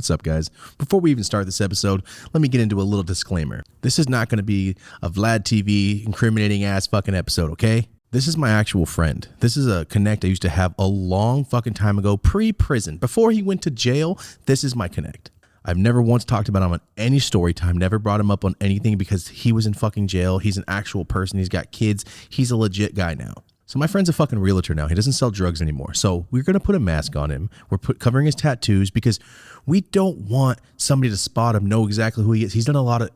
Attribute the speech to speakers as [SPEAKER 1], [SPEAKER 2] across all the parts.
[SPEAKER 1] What's up, guys? Before we even start this episode, let me get into a little disclaimer. This is not going to be a Vlad TV incriminating ass fucking episode, okay? This is my actual friend. This is a connect I used to have a long fucking time ago, pre-prison. Before he went to jail, this is my connect. I've never once talked about him on any story time, never brought him up on anything because he was in fucking jail. He's an actual person. He's got kids. He's a legit guy now. So my friend's a fucking realtor now. He doesn't sell drugs anymore. So we're going to put a mask on him. We're covering his tattoos because we don't want somebody to spot him, know exactly who he is. He's done a lot of...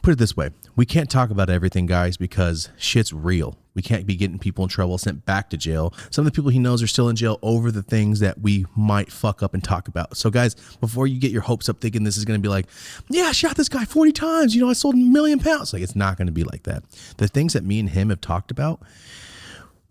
[SPEAKER 1] Put it this way. We can't talk about everything, guys, because shit's real. We can't be getting people in trouble, sent back to jail. Some of the people he knows are still in jail over the things that we might fuck up and talk about. So, guys, before you get your hopes up thinking this is going to be like, yeah, I shot this guy 40 times. You know, I sold £1 million. Like, it's not going to be like that. The things that me and him have talked about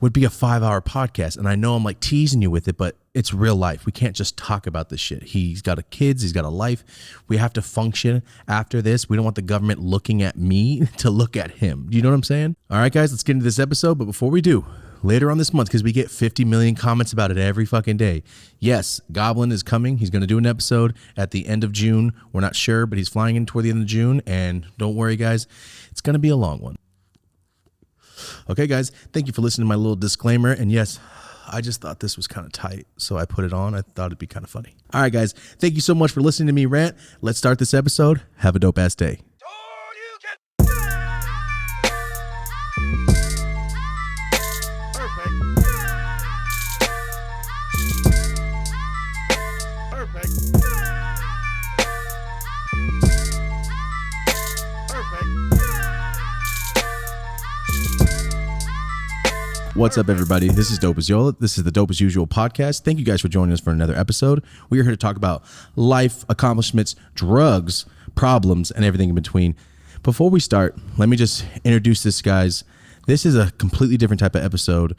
[SPEAKER 1] would be a 5-hour podcast. And I know I'm like teasing you with it, but it's real life. We can't just talk about this shit. He's got kids. He's got a life. We have to function after this. We don't want the government looking at me to look at him. Do you know what I'm saying? All right, guys, let's get into this episode. But before we do, later on this month, because we get 50 million comments about it every fucking day. Yes, Goblin is coming. He's going to do an episode at the end of June. We're not sure, but he's flying in toward the end of June. And don't worry, guys, it's going to be a long one. Okay, guys, thank you for listening to my little disclaimer. And yes, I just thought this was kind of tight, so I put it on. I thought it'd be kind of funny. All right, guys, thank you so much for listening to me rant. Let's start this episode. Have a dope-ass day. What's up, everybody? This is Dope as Yola. This is the Dope as Usual podcast. Thank you guys for joining us for another episode. We are here to talk about life, accomplishments, drugs, problems, and everything in between. Before we start, let me just introduce this, guys. This is a completely different type of episode.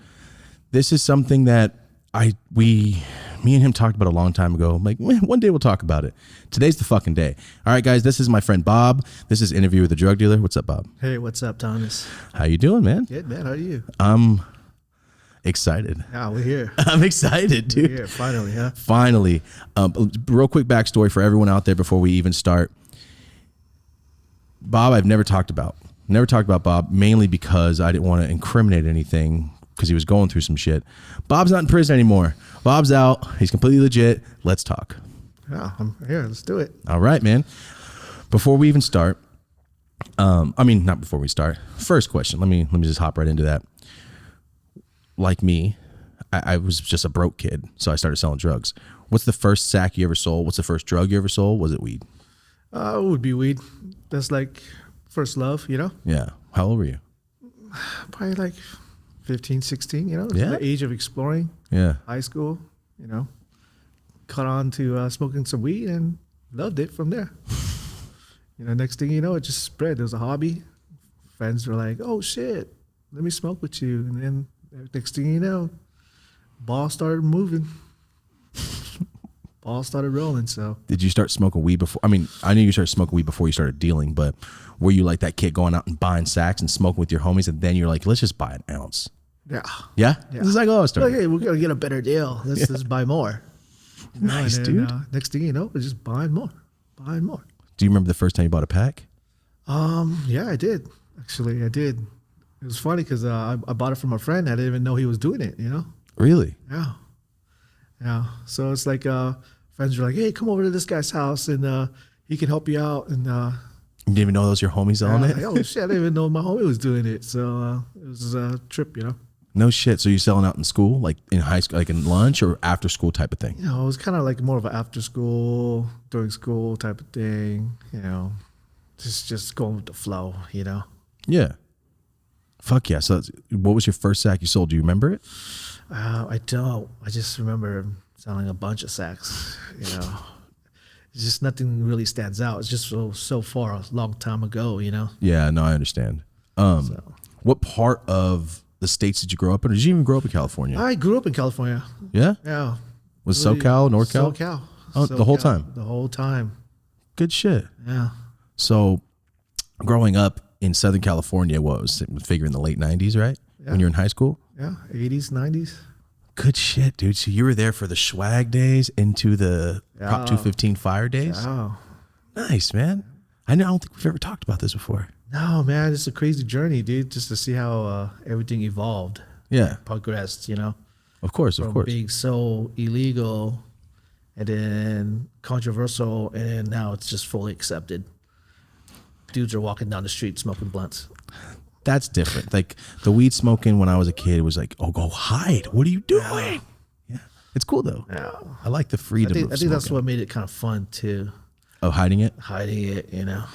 [SPEAKER 1] This is something that me and him talked about a long time ago. I'm like, one day we'll talk about it. Today's the fucking day. All right, guys, this is my friend Bob. This is Interview with a Drug Dealer. What's up, Bob?
[SPEAKER 2] Hey, what's up, Thomas?
[SPEAKER 1] How you doing, man?
[SPEAKER 2] Good, man. How are you?
[SPEAKER 1] Excited.
[SPEAKER 2] Yeah, we're here.
[SPEAKER 1] I'm excited, dude.
[SPEAKER 2] We're here, finally, huh?
[SPEAKER 1] Finally. Real quick backstory for everyone out there before we even start. Bob, I've never talked about. Never talked about Bob, mainly because I didn't want to incriminate anything because he was going through some shit. Bob's not in prison anymore. Bob's out. He's completely legit. Let's talk.
[SPEAKER 2] Yeah, I'm here. Let's do it.
[SPEAKER 1] All right, man. Before we even start, not before we start. First question. Let me just hop right into that. Like me, I was just a broke kid, so I started selling drugs. What's the first sack you ever sold? What's the first drug you ever sold? Was it weed?
[SPEAKER 2] It would be weed. That's like first love, you know?
[SPEAKER 1] Yeah. How old were you?
[SPEAKER 2] Probably like 15, 16, you know? It's
[SPEAKER 1] Yeah.
[SPEAKER 2] the age of exploring.
[SPEAKER 1] Yeah.
[SPEAKER 2] High school, you know? Caught on to smoking some weed and loved it from there. You know, next thing you know, it just spread. It was a hobby. Friends were like, oh, shit, let me smoke with you. And then next thing you know, ball started moving. Ball started rolling, so.
[SPEAKER 1] Did you start smoking weed before? I mean, I knew you started smoking weed before you started dealing, but were you like that kid going out and buying sacks and smoking with your homies, and then you're like, let's just buy an ounce?
[SPEAKER 2] Yeah.
[SPEAKER 1] Yeah?
[SPEAKER 2] Yeah.
[SPEAKER 1] This is like, oh, I started.
[SPEAKER 2] Okay, we're going to get a better deal. Let's buy more. You know,
[SPEAKER 1] Nice,
[SPEAKER 2] and then,
[SPEAKER 1] dude.
[SPEAKER 2] Next thing you know, we're just buying more.
[SPEAKER 1] Do you remember the first time you bought a pack?
[SPEAKER 2] Yeah, I did. Actually, I did. It was funny because I bought it from a friend. I didn't even know he was doing it, you know?
[SPEAKER 1] Really?
[SPEAKER 2] Yeah. Yeah. So it's like friends were like, hey, come over to this guy's house and he can help you out. And
[SPEAKER 1] You didn't even know those your homies on it?
[SPEAKER 2] like, oh, shit, I didn't even know my homie was doing it. So it was a trip, you know?
[SPEAKER 1] No shit. So you selling out in school, like in high school, like in lunch or after school type of thing?
[SPEAKER 2] You know, it was kind of like more of an after school, during school type of thing, you know? Just going with the flow, you know?
[SPEAKER 1] Yeah. Fuck yeah. So what was your first sack you sold? Do you remember it?
[SPEAKER 2] I don't. I just remember selling a bunch of sacks, you know? It's just nothing really stands out. It's just so far a long time ago, you know?
[SPEAKER 1] Yeah, no, I understand. What part of the states did you grow up in? Or did you even grow up in California?
[SPEAKER 2] I grew up in California.
[SPEAKER 1] Yeah?
[SPEAKER 2] Yeah.
[SPEAKER 1] Was
[SPEAKER 2] Really,
[SPEAKER 1] SoCal, NorCal?
[SPEAKER 2] SoCal.
[SPEAKER 1] Oh, the whole time?
[SPEAKER 2] The whole time.
[SPEAKER 1] Good shit.
[SPEAKER 2] Yeah.
[SPEAKER 1] So growing up in Southern California, what was it, figure in the late 90s, right?
[SPEAKER 2] Yeah.
[SPEAKER 1] When you're in high school?
[SPEAKER 2] Yeah. 80s, 90s.
[SPEAKER 1] Good shit, dude. So you were there for the swag days into the Prop 215 fire days?
[SPEAKER 2] Oh.
[SPEAKER 1] Nice, man. I don't think we've ever talked about this before.
[SPEAKER 2] No, man, it's a crazy journey, dude, just to see how everything evolved.
[SPEAKER 1] Yeah.
[SPEAKER 2] Progressed, you know?
[SPEAKER 1] Of course,
[SPEAKER 2] From
[SPEAKER 1] of course.
[SPEAKER 2] being so illegal and then controversial, and then now it's just fully accepted. Dudes are walking down the street smoking blunts.
[SPEAKER 1] That's different. Like the weed smoking when I was a kid was like, oh, go hide. What are you doing? Yeah. It's cool though.
[SPEAKER 2] Yeah.
[SPEAKER 1] I like the freedom
[SPEAKER 2] I
[SPEAKER 1] of
[SPEAKER 2] think that's
[SPEAKER 1] smoking.
[SPEAKER 2] what made it kind of fun too.
[SPEAKER 1] Oh, hiding it?
[SPEAKER 2] Hiding it, you know.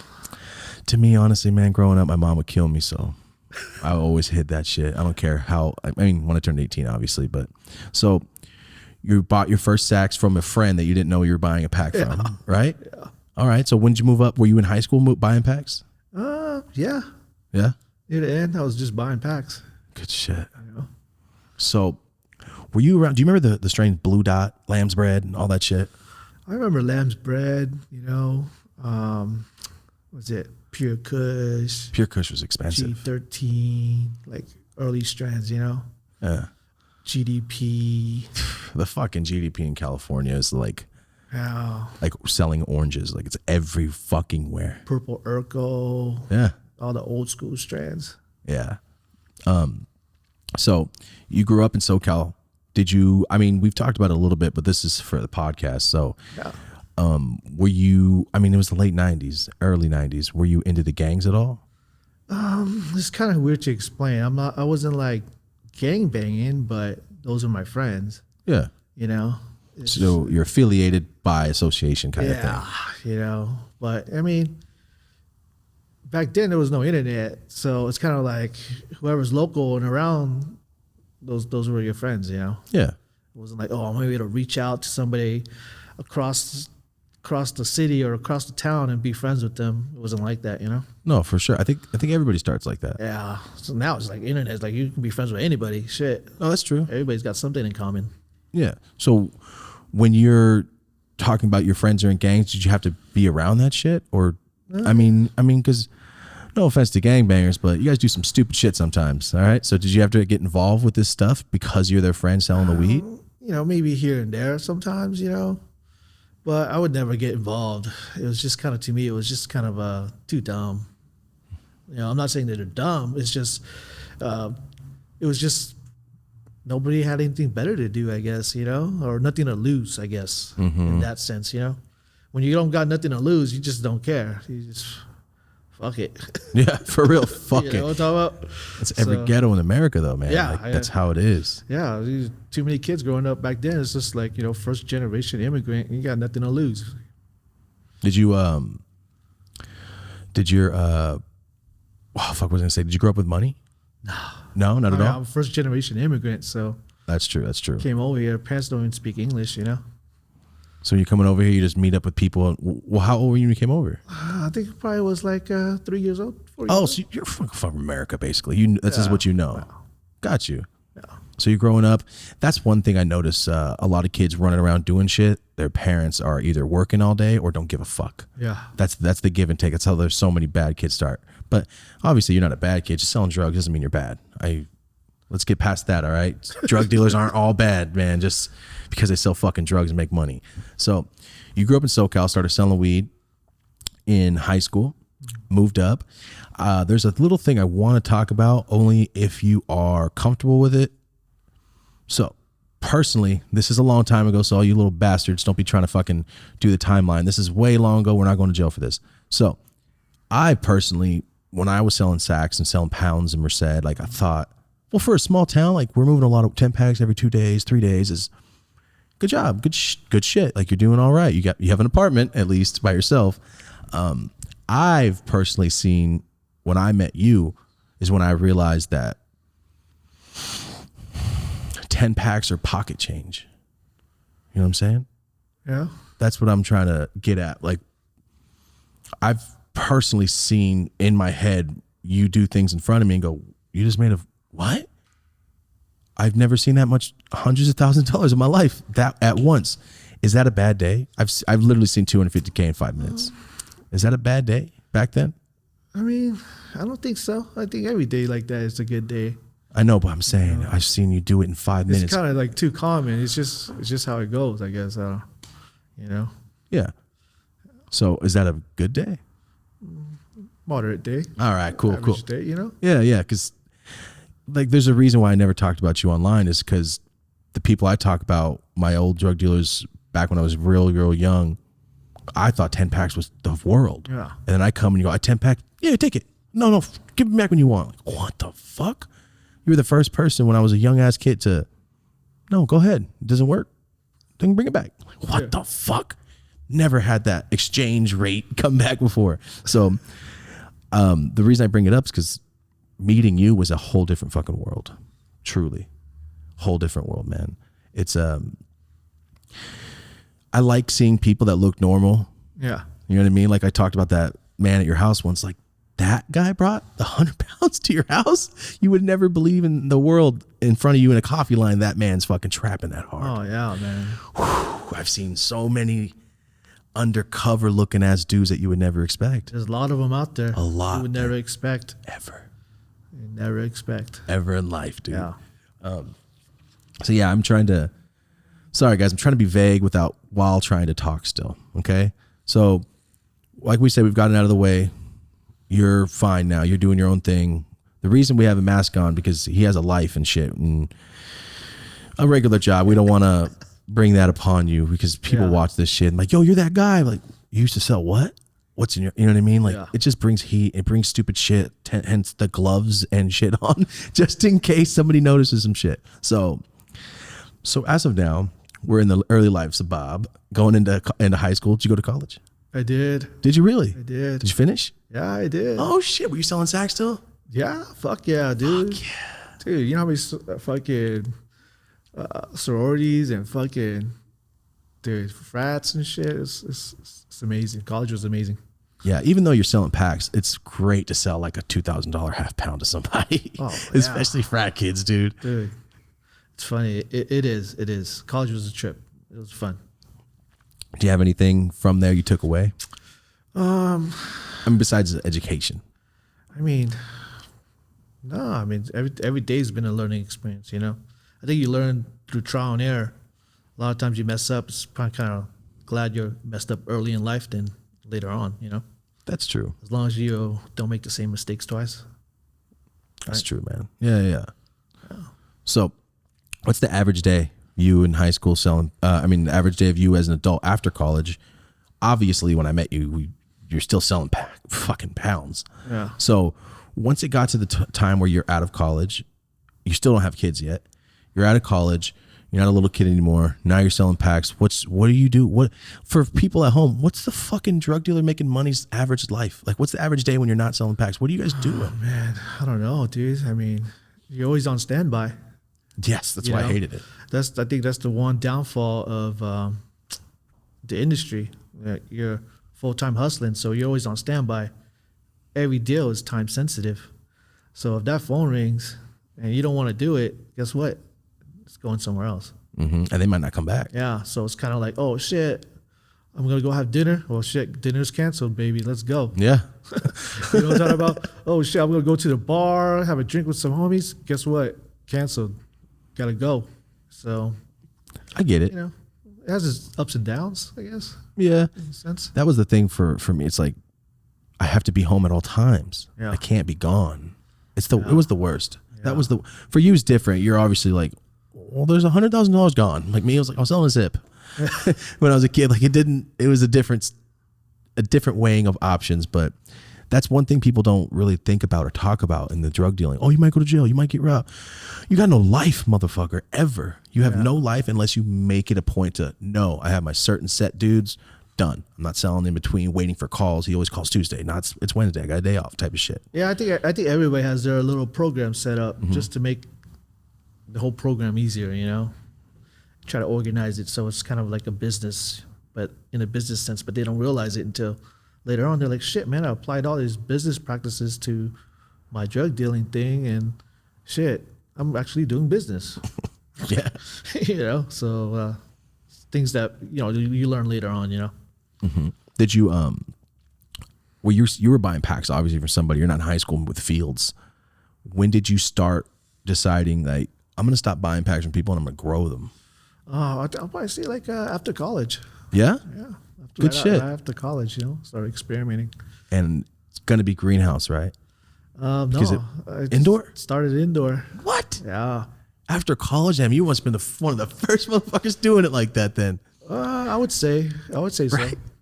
[SPEAKER 1] To me, honestly, man, growing up, my mom would kill me. So I always hid that shit. I don't care how, I mean, when I turned 18, obviously, but so you bought your first sacks from a friend that you didn't know you were buying a pack from, right?
[SPEAKER 2] Yeah.
[SPEAKER 1] All right. So when did you move up? Were you in high school buying packs?
[SPEAKER 2] Yeah.
[SPEAKER 1] Yeah.
[SPEAKER 2] Near the end, I was just buying packs.
[SPEAKER 1] Good shit.
[SPEAKER 2] You know?
[SPEAKER 1] So were you around? Do you remember the strain Blue Dot, Lamb's Bread, and all that shit?
[SPEAKER 2] I remember Lamb's Bread, you know. Was it Pure Kush?
[SPEAKER 1] Pure Kush was expensive.
[SPEAKER 2] G13, like early strands, you know.
[SPEAKER 1] Yeah.
[SPEAKER 2] GDP.
[SPEAKER 1] The fucking GDP in California is like selling oranges. Like it's every fucking where.
[SPEAKER 2] Purple Urkel.
[SPEAKER 1] Yeah.
[SPEAKER 2] All the old school strands.
[SPEAKER 1] Yeah. So you grew up in SoCal. Did you, I mean, we've talked about it a little bit, but this is for the podcast. So, were you, I mean, it was the late 90s, early 90s. Were you into the gangs at all?
[SPEAKER 2] It's kind of weird to explain. I wasn't like gang banging, but those are my friends,
[SPEAKER 1] Yeah.
[SPEAKER 2] you know?
[SPEAKER 1] So you're affiliated by association kind of thing.
[SPEAKER 2] You know, but I mean, back then there was no internet, so it's kind of like whoever's local and around, those were your friends, you know.
[SPEAKER 1] Yeah.
[SPEAKER 2] It wasn't like, oh, I'm gonna be able to reach out to somebody across the city or across the town and be friends with them. It wasn't like that, you know.
[SPEAKER 1] No, for sure. I think everybody starts like that.
[SPEAKER 2] Yeah. So now it's like internet. It's like you can be friends with anybody. Shit.
[SPEAKER 1] Oh, that's true.
[SPEAKER 2] Everybody's got something in common.
[SPEAKER 1] Yeah. So when you're talking about your friends are in gangs, did you have to be around that shit? Or, I mean, because no offense to gangbangers, but you guys do some stupid shit sometimes. All right. So did you have to get involved with this stuff because you're their friend selling the weed?
[SPEAKER 2] You know, maybe here and there sometimes, you know, but I would never get involved. It was just kind of, to me, it was just kind of too dumb. You know, I'm not saying that they're dumb. It's just, it was just, nobody had anything better to do, I guess, you know, or nothing to lose, I guess, in that sense, you know. When you don't got nothing to lose, you just don't care. You just, fuck it.
[SPEAKER 1] Yeah, for real. Fuck
[SPEAKER 2] You
[SPEAKER 1] it.
[SPEAKER 2] know what I'm talking about?
[SPEAKER 1] It's every ghetto in America, though, man.
[SPEAKER 2] Yeah,
[SPEAKER 1] Like, that's how it is.
[SPEAKER 2] Yeah, there's too many kids growing up back then. It's just like, you know, first generation immigrant. You got nothing to lose.
[SPEAKER 1] Did you did your oh fuck, what was I gonna say? Did you grow up with money? No, not at all.
[SPEAKER 2] I'm a first generation immigrant, so
[SPEAKER 1] That's true. That's true.
[SPEAKER 2] came over here. Parents don't even speak English, you know.
[SPEAKER 1] So you're coming over here, you just meet up with people. Well, how old were you when you came over?
[SPEAKER 2] I think it probably was like 3 years old. 4 years
[SPEAKER 1] Oh,
[SPEAKER 2] old.
[SPEAKER 1] so you're from America, basically. This is what you know.
[SPEAKER 2] Wow.
[SPEAKER 1] Got you.
[SPEAKER 2] Yeah.
[SPEAKER 1] So you're growing up. That's one thing I notice. A lot of kids running around doing shit. Their parents are either working all day or don't give a fuck.
[SPEAKER 2] Yeah.
[SPEAKER 1] That's the give and take. That's how there's so many bad kids start. But obviously, you're not a bad kid. Just selling drugs doesn't mean you're bad. Let's get past that, all right? Drug dealers aren't all bad, man, just because they sell fucking drugs and make money. So you grew up in SoCal, started selling weed in high school, moved up. There's a little thing I want to talk about only if you are comfortable with it. So personally, this is a long time ago, so all you little bastards, don't be trying to fucking do the timeline. This is way long ago. We're not going to jail for this. So I personally, when I was selling sacks and selling pounds in Merced, like I thought, well, for a small town, like we're moving a lot of 10 packs every 2 days, 3 days is good job. Good shit. Like you're doing all right. You have an apartment at least by yourself. I've personally seen when I met you is when I realized that 10 packs are pocket change. You know what I'm saying?
[SPEAKER 2] Yeah.
[SPEAKER 1] That's what I'm trying to get at. Like I've personally seen in my head, you do things in front of me and go, you just made what? I've never seen that much, hundreds of thousands of dollars in my life that at once. Is that a bad day? I've literally seen 250K in 5 minutes. Is that a bad day back then?
[SPEAKER 2] I mean, I don't think so. I think every day like that is a good day.
[SPEAKER 1] I know, but I'm saying I've seen you do it in 5 minutes.
[SPEAKER 2] It's kind of like too common. It's just how it goes, I guess. You know.
[SPEAKER 1] Yeah. So is that a good day?
[SPEAKER 2] Moderate day.
[SPEAKER 1] All right, cool,
[SPEAKER 2] Average
[SPEAKER 1] cool.
[SPEAKER 2] day, you know.
[SPEAKER 1] Yeah, because like there's a reason why I never talked about you online is because the people I talk about, my old drug dealers back when I was real young, I thought 10 packs was the world.
[SPEAKER 2] Yeah.
[SPEAKER 1] And then I come and you go, I 10 pack? Yeah, take it. No, give it back when you want. Like, what the fuck? You were the first person when I was a young ass kid to, no, go ahead. It doesn't work. Then bring it back. Like, what the fuck? Never had that exchange rate come back before. So the reason I bring it up is because meeting you was a whole different fucking world. Truly. Whole different world, man. It's I like seeing people that look normal.
[SPEAKER 2] Yeah.
[SPEAKER 1] You know what I mean? Like I talked about that man at your house once, like that guy brought the 100 pounds to your house. You would never believe in the world in front of you in a coffee line that man's fucking trapping that hard.
[SPEAKER 2] Oh yeah, man.
[SPEAKER 1] Whew, I've seen so many undercover looking ass dudes that you would never expect.
[SPEAKER 2] There's a lot of them out there.
[SPEAKER 1] A lot.
[SPEAKER 2] You would never expect.
[SPEAKER 1] Ever.
[SPEAKER 2] You never expect.
[SPEAKER 1] Ever in life, dude.
[SPEAKER 2] Yeah.
[SPEAKER 1] So yeah, I'm trying to be vague while trying to talk still. Okay. So like we said, we've gotten out of the way. You're fine now. You're doing your own thing. The reason we have a mask on because he has a life and shit and a regular job. We don't want to bring that upon you because people watch this shit and like, yo, you're that guy. Like you used to sell what? What's in your, you know what I mean? Like it just brings heat. It brings stupid shit. Hence the gloves and shit on just in case somebody notices some shit. So as of now, we're in the early lives of Bob going into high school. Did you go to college?
[SPEAKER 2] I did.
[SPEAKER 1] Did you really?
[SPEAKER 2] I did.
[SPEAKER 1] Did you finish?
[SPEAKER 2] Yeah, I did.
[SPEAKER 1] Oh shit. Were you selling sack still?
[SPEAKER 2] Yeah. Fuck yeah, dude.
[SPEAKER 1] Fuck yeah.
[SPEAKER 2] Dude, you know how many fucking sororities and fucking dude frats and shit? It's amazing. College was amazing.
[SPEAKER 1] Yeah, even though you're selling packs, it's great to sell like a $2,000 half pound to somebody, especially frat kids, dude.
[SPEAKER 2] Dude, it's funny. It is. College was a trip. It was fun.
[SPEAKER 1] Do you have anything from there you took away? I mean, besides education.
[SPEAKER 2] I mean, no. I mean, every day's been a learning experience. You know, I think you learn through trial and error. A lot of times you mess up. It's kind of glad you're messed up early in life than later on. You know.
[SPEAKER 1] That's true.
[SPEAKER 2] As long as you don't make the same mistakes twice.
[SPEAKER 1] That's true, man. Yeah. So, what's the average day you in high school selling? The average day of you as an adult after college. Obviously, when I met you, you're still selling fucking pounds.
[SPEAKER 2] Yeah.
[SPEAKER 1] So, once it got to the time where you're out of college, you still don't have kids yet. You're out of college. You're not a little kid anymore. Now you're selling packs. What do you do? What for people at home? What's the fucking drug dealer making money's average life? Like, what's the average day when you're not selling packs? What are you guys doing?
[SPEAKER 2] Oh, man, I don't know, dude. I mean, you're always on standby.
[SPEAKER 1] Yes, that's why I hated it.
[SPEAKER 2] I think that's the one downfall of the industry. You're full-time hustling, so you're always on standby. Every deal is time sensitive. So if that phone rings and you don't want to do it, guess what? It's going somewhere else.
[SPEAKER 1] Mm-hmm. And they might not come back.
[SPEAKER 2] Yeah, so it's kind of like, oh, shit, I'm going to go have dinner. Well, shit, dinner's canceled, baby. Let's go.
[SPEAKER 1] Yeah.
[SPEAKER 2] You know what I'm talking about? Oh, shit, I'm going to go to the bar, have a drink with some homies. Guess what? Canceled. Got to go. So.
[SPEAKER 1] I get it.
[SPEAKER 2] You know, it has its ups and downs, I guess.
[SPEAKER 1] Yeah.
[SPEAKER 2] In a sense.
[SPEAKER 1] That was the thing for me. It's like, I have to be home at all times.
[SPEAKER 2] Yeah.
[SPEAKER 1] I can't be gone. It was the worst.
[SPEAKER 2] Yeah.
[SPEAKER 1] That was for you, it's different. You're obviously like, well, there's $100,000 gone. Like me, I was selling a zip when I was a kid. Like it was a different weighing of options, but that's one thing people don't really think about or talk about in the drug dealing. Oh, you might go to jail. You might get robbed. You got no life, motherfucker, ever. You have no life unless you make it a point to, no, I have my certain set dudes done. I'm not selling in between waiting for calls. He always calls Tuesday. No, it's Wednesday. I got a day off type of shit.
[SPEAKER 2] Yeah, I think everybody has their little program set up just to make the whole program easier, you know? Try to organize it so it's kind of like a business, but in a business sense, but they don't realize it until later on. They're like, shit, man, I applied all these business practices to my drug dealing thing and shit, I'm actually doing business.
[SPEAKER 1] Yeah.
[SPEAKER 2] You know, so things that, you know, you learn later on, you know?
[SPEAKER 1] Mm-hmm. Did you, well, you were buying packs, obviously, for somebody. You're not in high school with fields. When did you start deciding like I'm gonna stop buying packs from people and I'm gonna grow them?
[SPEAKER 2] I'll probably say like after college.
[SPEAKER 1] Yeah.
[SPEAKER 2] Yeah.
[SPEAKER 1] Good shit.
[SPEAKER 2] Right after college, started experimenting.
[SPEAKER 1] And it's gonna be greenhouse, right?
[SPEAKER 2] No, I
[SPEAKER 1] indoor?
[SPEAKER 2] started indoor.
[SPEAKER 1] What?
[SPEAKER 2] Yeah.
[SPEAKER 1] After college, I mean, you must have been one of the first motherfuckers doing it like that then.
[SPEAKER 2] I would say
[SPEAKER 1] Right.
[SPEAKER 2] so.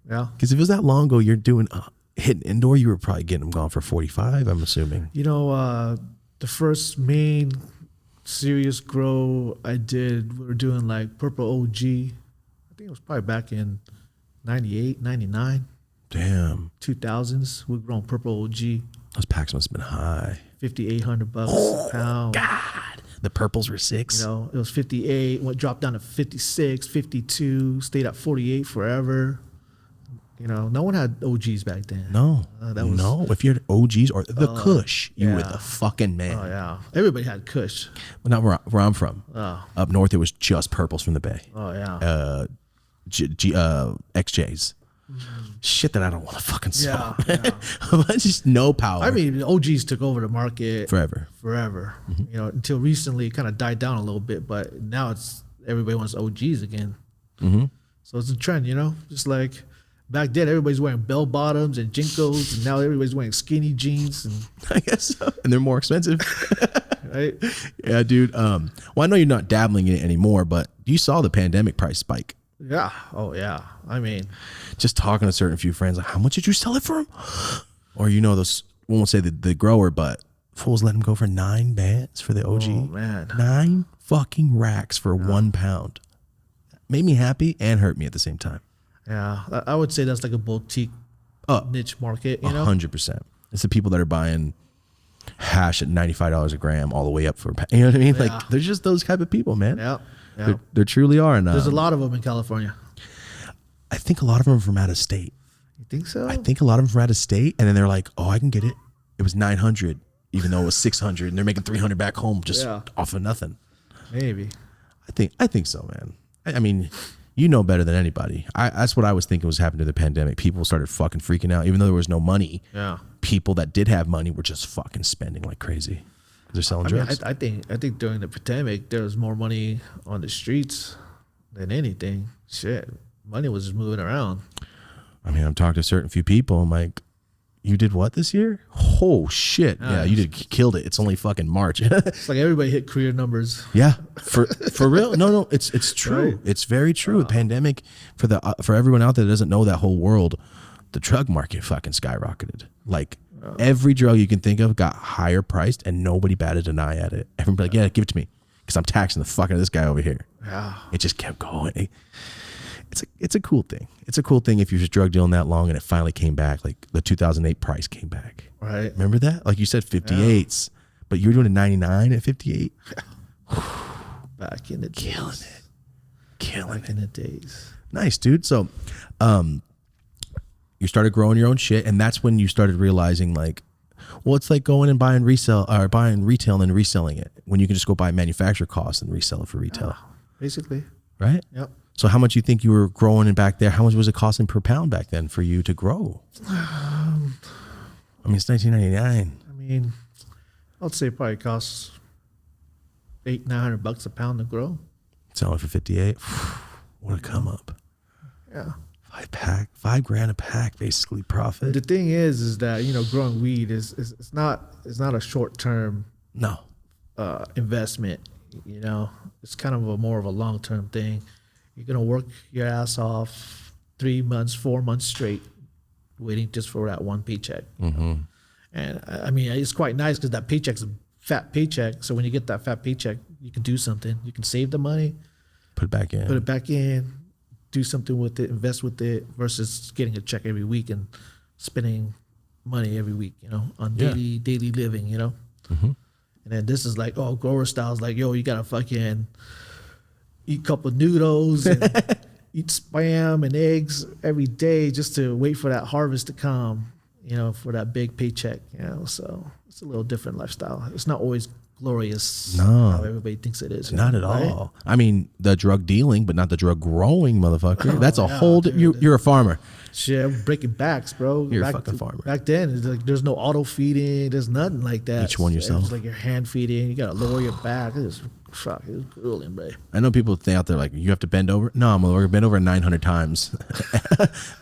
[SPEAKER 2] Yeah.
[SPEAKER 1] Because if it was that long ago, you're doing hitting indoor, you were probably getting them gone for 45, I'm assuming.
[SPEAKER 2] The first main serious grow I did, we were doing like Purple OG. I think it was probably back in 98, 99,
[SPEAKER 1] Damn.
[SPEAKER 2] 2000s. We were growing Purple OG.
[SPEAKER 1] Those packs must have been high.
[SPEAKER 2] $5,800 a pound.
[SPEAKER 1] God. The purples were 6.
[SPEAKER 2] It was 58, dropped down to 56, 52, stayed at 48 forever. No one had OGs back then.
[SPEAKER 1] No.
[SPEAKER 2] That was,
[SPEAKER 1] no. If you're OGs or the Kush, you were
[SPEAKER 2] yeah.
[SPEAKER 1] the fucking man.
[SPEAKER 2] Oh, yeah. Everybody had Kush.
[SPEAKER 1] Well, not where I'm from.
[SPEAKER 2] Oh.
[SPEAKER 1] Up north, it was just purples from the Bay.
[SPEAKER 2] Oh, yeah.
[SPEAKER 1] XJs. Shit that I don't want to fucking sell.
[SPEAKER 2] Yeah.
[SPEAKER 1] Just no power.
[SPEAKER 2] I mean, OGs took over the market
[SPEAKER 1] forever.
[SPEAKER 2] Mm-hmm. Until recently, it kind of died down a little bit, but now everybody wants OGs again.
[SPEAKER 1] Mm-hmm.
[SPEAKER 2] So it's a trend, just like back then, everybody's wearing bell bottoms and jinkos, and now everybody's wearing skinny jeans. And
[SPEAKER 1] I guess so. And they're more expensive.
[SPEAKER 2] right?
[SPEAKER 1] Yeah, dude. Well, I know you're not dabbling in it anymore, but you saw the pandemic price spike.
[SPEAKER 2] Yeah. Oh, yeah. I mean,
[SPEAKER 1] just talking to certain few friends, like, how much did you sell it for? Or those, we won't say the grower, but fools let him go for 9 bands for the OG.
[SPEAKER 2] Oh, man.
[SPEAKER 1] 9 fucking racks for 1 pound. Made me happy and hurt me at the same time.
[SPEAKER 2] Yeah, I would say that's like a boutique niche market,
[SPEAKER 1] 100%. It's the people that are buying hash at $95 a gram all the way up for, you know what I mean?
[SPEAKER 2] Yeah.
[SPEAKER 1] Like, there's just those type of people, man.
[SPEAKER 2] Yeah.
[SPEAKER 1] There truly are. And
[SPEAKER 2] there's a lot of them in California.
[SPEAKER 1] I think a lot of them are from out of state.
[SPEAKER 2] You think so?
[SPEAKER 1] I think a lot of them from out of state, and then they're like, "Oh, I can get it. It was 900, even though it was 600, and they're making 300 back home just off of nothing."
[SPEAKER 2] Maybe.
[SPEAKER 1] I think so, man. I mean, you know better than anybody. That's what I was thinking was happening to the pandemic. People started fucking freaking out, even though there was no money.
[SPEAKER 2] Yeah.
[SPEAKER 1] People that did have money were just fucking spending like crazy. They're selling drugs.
[SPEAKER 2] I think during the pandemic there was more money on the streets than anything. Shit, money was just moving around.
[SPEAKER 1] I mean, I'm talking to certain few people. I'm like, you did what this year? Oh shit! Yeah, you killed it. It's only fucking March.
[SPEAKER 2] It's like everybody hit career numbers.
[SPEAKER 1] Yeah, for real. No, it's true.
[SPEAKER 2] Right.
[SPEAKER 1] It's very true. The pandemic for everyone out there that doesn't know that whole world, the drug market fucking skyrocketed. Like every drug you can think of got higher priced, and nobody batted an eye at it. Everybody like, yeah, give it to me because I'm taxing the fuck out of this guy over here.
[SPEAKER 2] Yeah,
[SPEAKER 1] it just kept going. It's a cool thing. It's a cool thing if you're just drug dealing that long and it finally came back. Like the 2008 price came back.
[SPEAKER 2] Right.
[SPEAKER 1] Remember that? Like you said, 58s, but you were doing a 99 at 58.
[SPEAKER 2] Back in the days.
[SPEAKER 1] Killing
[SPEAKER 2] Back in the days.
[SPEAKER 1] Nice, dude. So, you started growing your own shit, and that's when you started realizing, like, well, it's like going and buying retail and then reselling it when you can just go buy manufacturer costs and resell it for retail.
[SPEAKER 2] Basically.
[SPEAKER 1] Right?
[SPEAKER 2] Yep.
[SPEAKER 1] So how much you think you were growing in back there? How much was it costing per pound back then for you to grow? I mean, it's 1999.
[SPEAKER 2] I mean, I'd say it probably costs $800-900 a pound to grow.
[SPEAKER 1] Selling for 58. What a come up.
[SPEAKER 2] Yeah.
[SPEAKER 1] $5,000 a pack, basically profit.
[SPEAKER 2] The thing is that growing weed is it's not a short term investment. It's kind of more of a long term thing. You're gonna work your ass off 3 months, 4 months straight, waiting just for that one paycheck.
[SPEAKER 1] Mm-hmm.
[SPEAKER 2] And I mean, it's quite nice because that paycheck's a fat paycheck. So when you get that fat paycheck, you can do something. You can save the money,
[SPEAKER 1] put it back in,
[SPEAKER 2] do something with it, invest with it, versus getting a check every week and spending money every week, on daily living,
[SPEAKER 1] Mm-hmm.
[SPEAKER 2] And then this is like, grower style's like, yo, you gotta fucking eat a couple of noodles and eat Spam and eggs every day just to wait for that harvest to come, for that big paycheck, So it's a little different lifestyle. It's not always glorious.
[SPEAKER 1] No.
[SPEAKER 2] How everybody thinks it is.
[SPEAKER 1] Not at all. I mean, the drug dealing, but not the drug growing, motherfucker. That's a whole. You're a farmer.
[SPEAKER 2] Shit, I'm breaking backs, bro.
[SPEAKER 1] You're a fucking farmer.
[SPEAKER 2] Back then, it's like there's no auto feeding. There's nothing like that.
[SPEAKER 1] Each one yourself.
[SPEAKER 2] It's like you're hand feeding. You gotta lower your back. It was grueling, bro.
[SPEAKER 1] I know people think out there like you have to bend over. No, I'm gonna bend over 900 times.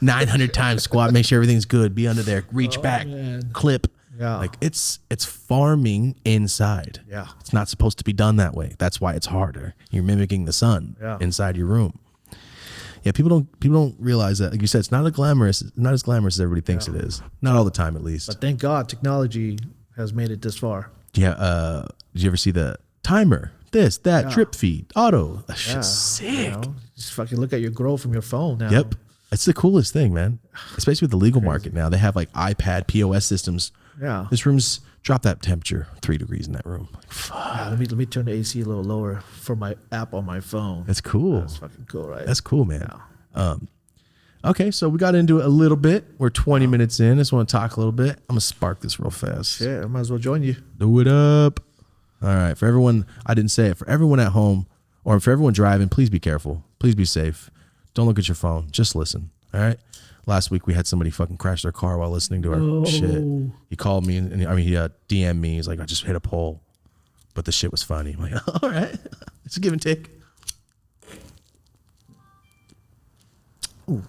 [SPEAKER 1] 900 times squat. Make sure everything's good. Be under there. Reach back.
[SPEAKER 2] Man.
[SPEAKER 1] Clip.
[SPEAKER 2] Yeah.
[SPEAKER 1] Like it's farming inside.
[SPEAKER 2] Yeah.
[SPEAKER 1] It's not supposed to be done that way. That's why it's harder. You're mimicking the sun inside your room. Yeah, people don't realize that. Like you said, it's not as glamorous as everybody thinks it is. Not all the time, at least.
[SPEAKER 2] But thank God, technology has made it this far.
[SPEAKER 1] Yeah. Did you ever see the timer? This, that, drip feed, auto. That shit's sick.
[SPEAKER 2] You know, just fucking look at your growth from your phone now.
[SPEAKER 1] Yep. It's the coolest thing, man. Especially with the legal market now. They have like iPad POS systems.
[SPEAKER 2] Yeah.
[SPEAKER 1] This room's drop that temperature 3 degrees in that room. Like, fuck.
[SPEAKER 2] Let me turn the AC a little lower for my app on my phone.
[SPEAKER 1] That's cool.
[SPEAKER 2] That's fucking cool, right?
[SPEAKER 1] That's cool, man. Yeah. Okay, so we got into it a little bit. We're 20 minutes in. I just want to talk a little bit. I'm gonna spark this real fast.
[SPEAKER 2] Yeah, I might as well join you.
[SPEAKER 1] Do it up. All right, for everyone, I didn't say it. For everyone at home or for everyone driving, please be careful. Please be safe. Don't look at your phone. Just listen. All right. Last week we had somebody fucking crash their car while listening to our shit. He called me and he DM'd me. He's like, I just hit a pole, but the shit was funny. I'm like, all right, it's a give and take.
[SPEAKER 2] Ooh.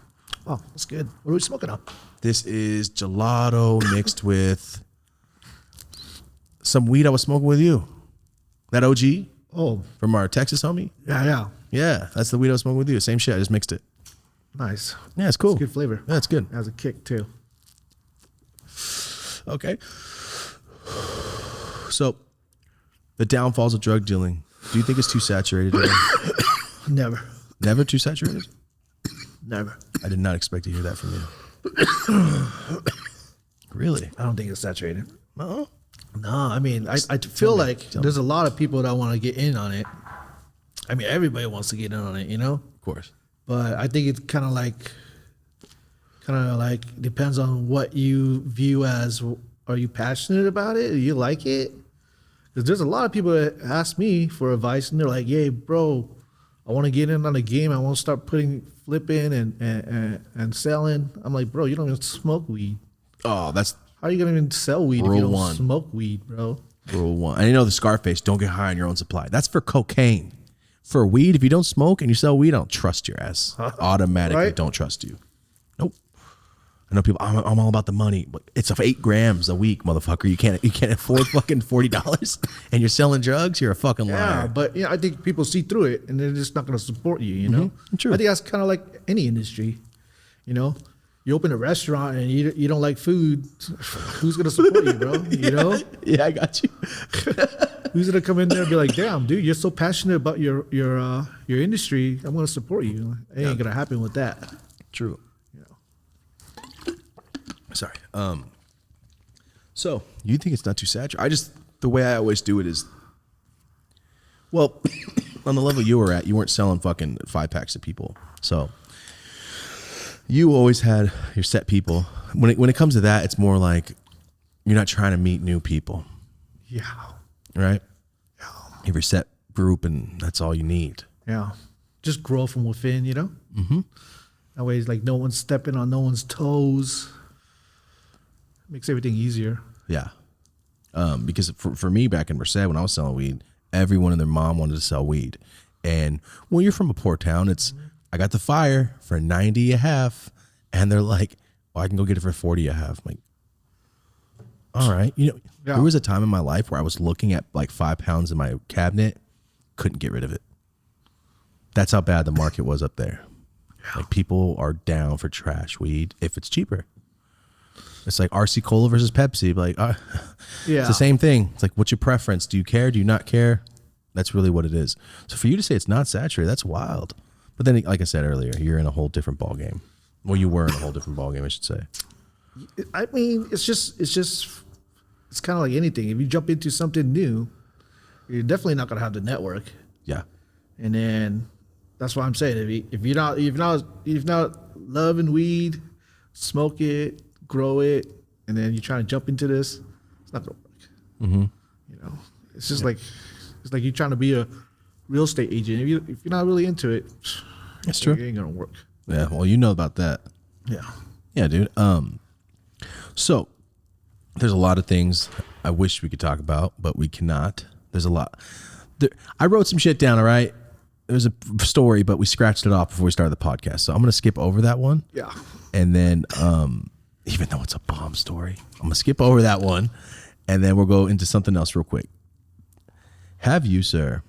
[SPEAKER 2] Oh, that's good. What are we smoking on?
[SPEAKER 1] This is gelato mixed with some weed I was smoking with you. That OG?
[SPEAKER 2] Oh.
[SPEAKER 1] From our Texas homie?
[SPEAKER 2] Yeah.
[SPEAKER 1] Yeah, that's the weed I was smoking with you. Same shit. I just mixed it.
[SPEAKER 2] Nice.
[SPEAKER 1] Yeah, it's cool.
[SPEAKER 2] It's good flavor.
[SPEAKER 1] Yeah, it's good.
[SPEAKER 2] It has a kick too.
[SPEAKER 1] Okay. So, the downfalls of drug dealing. Do you think it's too saturated?
[SPEAKER 2] Never.
[SPEAKER 1] Never too saturated?
[SPEAKER 2] Never.
[SPEAKER 1] I did not expect to hear that from you. Really?
[SPEAKER 2] I don't think it's saturated.
[SPEAKER 1] No?
[SPEAKER 2] No, I mean, I feel like there's a lot of people that want to get in on it. I mean, everybody wants to get in on it, you know?
[SPEAKER 1] Of course.
[SPEAKER 2] But I think it's kind of like depends on what you view as, are you passionate about it? Do you like it? Because there's a lot of people that ask me for advice and they're like, "Hey, bro, I want to get in on the game. I want to start flipping and selling." I'm like, "Bro, you don't even smoke weed.
[SPEAKER 1] Oh, that's
[SPEAKER 2] How are you gonna even sell weed if you
[SPEAKER 1] Rule
[SPEAKER 2] don't
[SPEAKER 1] one.
[SPEAKER 2] smoke weed, bro?"
[SPEAKER 1] rule one. And you know the Scarface, don't get high on your own supply. That's for cocaine. For weed, if you don't smoke and you sell weed, I don't trust your ass. Automatically
[SPEAKER 2] Right?
[SPEAKER 1] don't trust you. Nope. I know people, I'm all about the money, but it's 8 grams a week, motherfucker. You can't afford fucking $40 and you're selling drugs? You're a fucking liar.
[SPEAKER 2] Yeah, but I think people see through it and they're just not gonna support you. You know,
[SPEAKER 1] True.
[SPEAKER 2] I think that's kind of like any industry. You know, you open a restaurant and you don't like food, who's gonna support you, bro? You know?
[SPEAKER 1] Yeah, I got you.
[SPEAKER 2] Who's gonna come in there and be like, "Damn, dude, you're so passionate about your industry. I'm gonna support you." It ain't gonna happen with that.
[SPEAKER 1] True.
[SPEAKER 2] You know.
[SPEAKER 1] Sorry. So you think it's not too saturated? The way I always do it is, well, on the level you were at, you weren't selling fucking 5-packs to people. So you always had your set people. When it comes to that, it's more like you're not trying to meet new people,
[SPEAKER 2] Yeah.
[SPEAKER 1] right? You have your set group, and that's all you need.
[SPEAKER 2] Yeah. Just grow from within, you know? Mm-hmm. That way it's like no one's stepping on no one's toes. Makes everything easier.
[SPEAKER 1] Yeah. Because for me back in Merced, when I was selling weed, everyone and their mom wanted to sell weed. And when you're from a poor town, it's, I got the fire for 90 a half. And they're like, "Oh, I can go get it for 40 a half." I'm like, all right. You know,
[SPEAKER 2] Yeah.
[SPEAKER 1] there was a time in my life where I was looking at like 5 pounds in my cabinet, couldn't get rid of it. That's how bad the market was up there. Like people are down for trash weed if it's cheaper. It's like RC Cola versus Pepsi. Like,
[SPEAKER 2] Yeah.
[SPEAKER 1] it's the same thing. It's like, what's your preference? Do you care? Do you not care? That's really what it is. So for you to say it's not saturated, that's wild. But then, like I said earlier, you're in a whole different ball game. Well, you were in a whole different ball game, I should say.
[SPEAKER 2] I mean, it's kind of like anything. If you jump into something new, you're definitely not gonna have the network.
[SPEAKER 1] Yeah.
[SPEAKER 2] And then that's what I'm saying. If you're not loving weed, smoke it, grow it, and then you're trying to jump into this, it's not gonna work. Mm-hmm. You know, It's just like you trying to be a real estate agent. If you're not really into it,
[SPEAKER 1] That's true.
[SPEAKER 2] It ain't gonna work.
[SPEAKER 1] Yeah, well, you know about that.
[SPEAKER 2] Yeah.
[SPEAKER 1] Yeah, dude. So there's a lot of things I wish we could talk about, but we cannot. There's a lot. I wrote some shit down, all right? There's a story, but we scratched it off before we started the podcast. So I'm going to skip over that one.
[SPEAKER 2] Yeah.
[SPEAKER 1] And then, even though it's a bomb story, I'm going to skip over that one. And then we'll go into something else real quick. Have you, sir,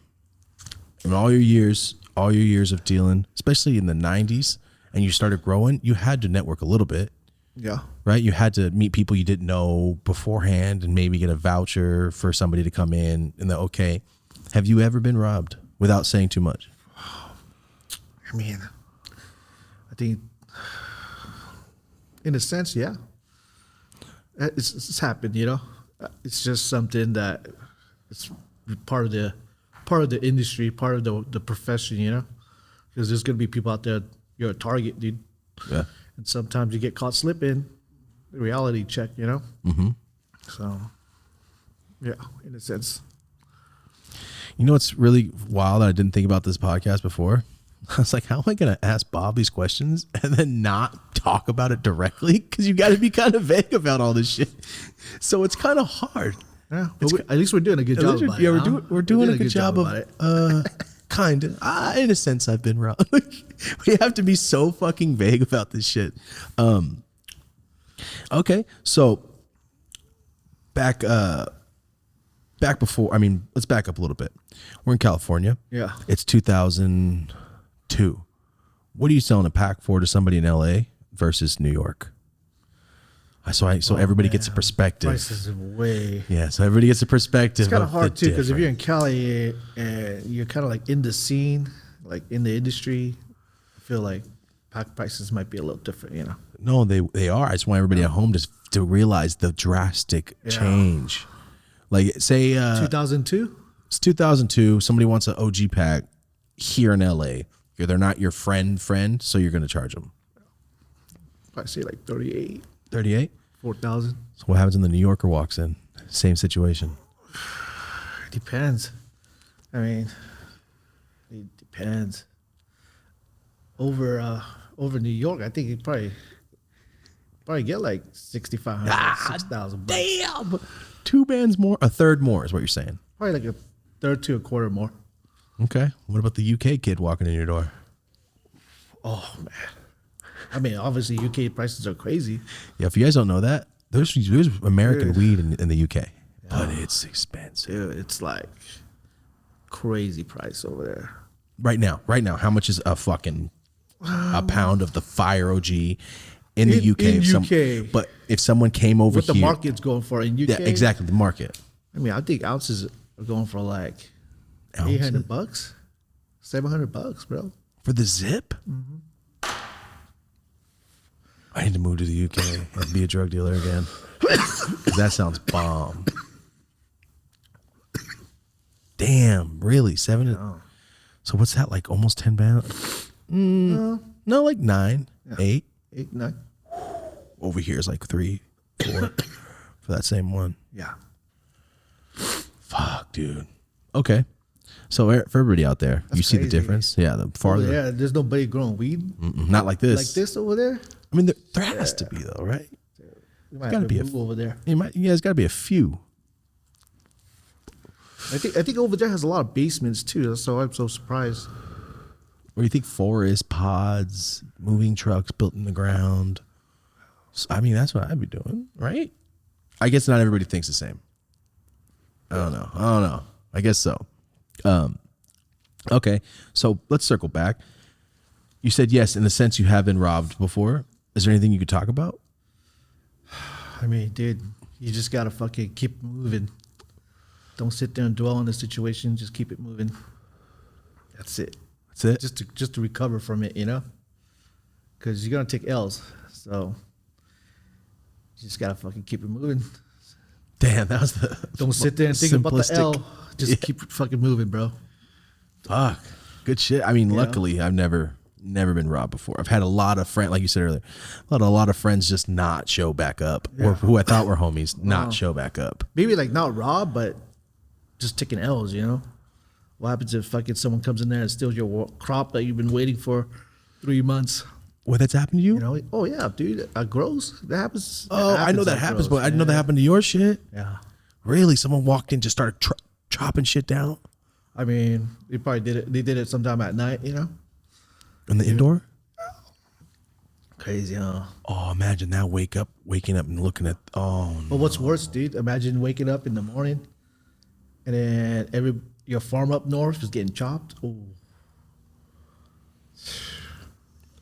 [SPEAKER 1] in all your years of dealing, especially in the 90s, and you started growing, you had to network a little bit.
[SPEAKER 2] Yeah.
[SPEAKER 1] Right? You had to meet people you didn't know beforehand and maybe get a voucher for somebody to come in and okay. Have you ever been robbed without saying too much?
[SPEAKER 2] I mean, I think in a sense, yeah. It's happened, you know. It's just something that it's part of the industry, part of the profession, you know. Because there's gonna be people out there, you're a target, dude.
[SPEAKER 1] Yeah.
[SPEAKER 2] And sometimes you get caught slipping, reality check, you know?
[SPEAKER 1] Mm-hmm.
[SPEAKER 2] So, yeah, in a sense.
[SPEAKER 1] You know what's really wild? I didn't think about this podcast before. I was like, how am I going to ask Bob these questions and then not talk about it directly? Because you got to be kind of vague about all this shit. So it's kind of hard.
[SPEAKER 2] Yeah, but at least we're doing a good job about it.
[SPEAKER 1] Yeah, we're doing a good job of it. Kind of. In a sense, I've been wrong. We have to be so fucking vague about this shit. Okay, so back before, let's back up a little bit. We're in California.
[SPEAKER 2] Yeah.
[SPEAKER 1] It's 2002. What are you selling a pack for to somebody in LA versus New York? So everybody gets a perspective.
[SPEAKER 2] Prices are way.
[SPEAKER 1] Yeah, so everybody gets a perspective.
[SPEAKER 2] It's kind of hard too, because if you're in Cali and you're kind of like in the scene, like in the industry, I feel like pack prices might be a little different, you know.
[SPEAKER 1] No, they are. I just want everybody at home to realize the drastic change. Like say
[SPEAKER 2] 2002.
[SPEAKER 1] It's 2002. Somebody wants an OG pack here in LA. They're not your friend, so you're going to charge them.
[SPEAKER 2] I say like 38.
[SPEAKER 1] 38?
[SPEAKER 2] 4,000.
[SPEAKER 1] So what happens when the New Yorker walks in? Same situation.
[SPEAKER 2] Depends. I mean, it depends. Over New York, I think you probably get like 6,500, 6,000 bucks.
[SPEAKER 1] Damn. 2 bands more, a third more is what you're saying.
[SPEAKER 2] Probably like a third to a quarter more.
[SPEAKER 1] Okay. What about the UK kid walking in your door?
[SPEAKER 2] Oh man. I mean, obviously UK prices are crazy.
[SPEAKER 1] Yeah, if you guys don't know that, there's American weed in the UK, but it's expensive.
[SPEAKER 2] Dude, it's like crazy price over there.
[SPEAKER 1] Right now, how much is a pound of the Fire OG in the UK?
[SPEAKER 2] In UK.
[SPEAKER 1] But if someone came over
[SPEAKER 2] what
[SPEAKER 1] here,
[SPEAKER 2] the market's going for in UK?
[SPEAKER 1] Yeah, exactly, the market.
[SPEAKER 2] I mean, I think ounces are going for like
[SPEAKER 1] Ounces?
[SPEAKER 2] $800, $700, bro.
[SPEAKER 1] For the zip? Mm-hmm. I need to move to the UK and be a drug dealer again. 'Cause that sounds bomb. Damn, really? 7?
[SPEAKER 2] No.
[SPEAKER 1] So what's that, like almost 10 pounds? No, like 9, 8.
[SPEAKER 2] 8, 9.
[SPEAKER 1] Over here is like 3, 4 for that same one.
[SPEAKER 2] Yeah.
[SPEAKER 1] Fuck, dude. Okay. So for everybody out there, you see the
[SPEAKER 2] crazy.
[SPEAKER 1] difference? Yeah, the farther.
[SPEAKER 2] Yeah, there's nobody growing weed
[SPEAKER 1] Not like this.
[SPEAKER 2] like this over there.
[SPEAKER 1] I mean, there has to be though, right?
[SPEAKER 2] You might
[SPEAKER 1] Gotta
[SPEAKER 2] have
[SPEAKER 1] be
[SPEAKER 2] to move over there.
[SPEAKER 1] You guys got to be a few.
[SPEAKER 2] I think over there has a lot of basements too. So I'm so surprised.
[SPEAKER 1] Or you think forest, pods, moving trucks built in the ground. So, I mean, that's what I'd be doing, right? I guess not everybody thinks the same. I don't know. I guess so. Okay, so let's circle back. You said yes, in the sense you have been robbed before. Is there anything you could talk about?
[SPEAKER 2] I mean, dude, you just gotta fucking keep moving. Don't sit there and dwell on the situation. Just keep it moving. That's it.
[SPEAKER 1] That's it?
[SPEAKER 2] Just to recover from it, you know? Because you're gonna take L's. So you just gotta fucking keep it moving.
[SPEAKER 1] Damn, that was the
[SPEAKER 2] Don't sit there and think about the L. Just keep fucking moving, bro.
[SPEAKER 1] Fuck. Good shit. I mean, luckily, I've never been robbed before. I've had a lot of friends, like you said earlier, a lot of friends just not show back up, or who I thought were homies not show back up.
[SPEAKER 2] Maybe like not robbed, but just taking L's, you know? What happens if fucking someone comes in there and steals your crop that you've been waiting for 3 months?
[SPEAKER 1] What, that's happened to you?
[SPEAKER 2] You know? Oh, yeah, dude. Gross. That happens.
[SPEAKER 1] Oh, I know that happens, but I didn't know that happened to your shit.
[SPEAKER 2] Yeah.
[SPEAKER 1] Really? Someone walked in, just started chopping shit down?
[SPEAKER 2] I mean, they probably did it. They did it sometime at night, you know?
[SPEAKER 1] In the indoor?
[SPEAKER 2] Crazy, huh?
[SPEAKER 1] Oh, imagine that, waking up and looking at,
[SPEAKER 2] But what's worse, dude? Imagine waking up in the morning and then your farm up north is getting chopped. Oh.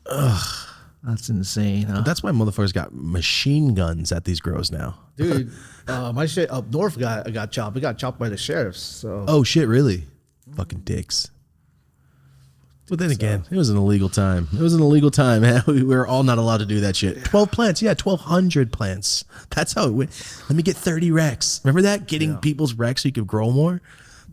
[SPEAKER 2] Ugh. That's insane, huh?
[SPEAKER 1] That's why motherfuckers got machine guns at these grows now.
[SPEAKER 2] Dude, my shit up north got chopped. It got chopped by the sheriffs. So
[SPEAKER 1] Oh, shit, really? Fucking dicks. But then again, it was an illegal time. It was an illegal time, man. We were all not allowed to do that shit. 12 plants. Yeah, 1,200 plants. That's how it went. Let me get 30 Rex. Remember that? Getting people's Rex so you could grow more?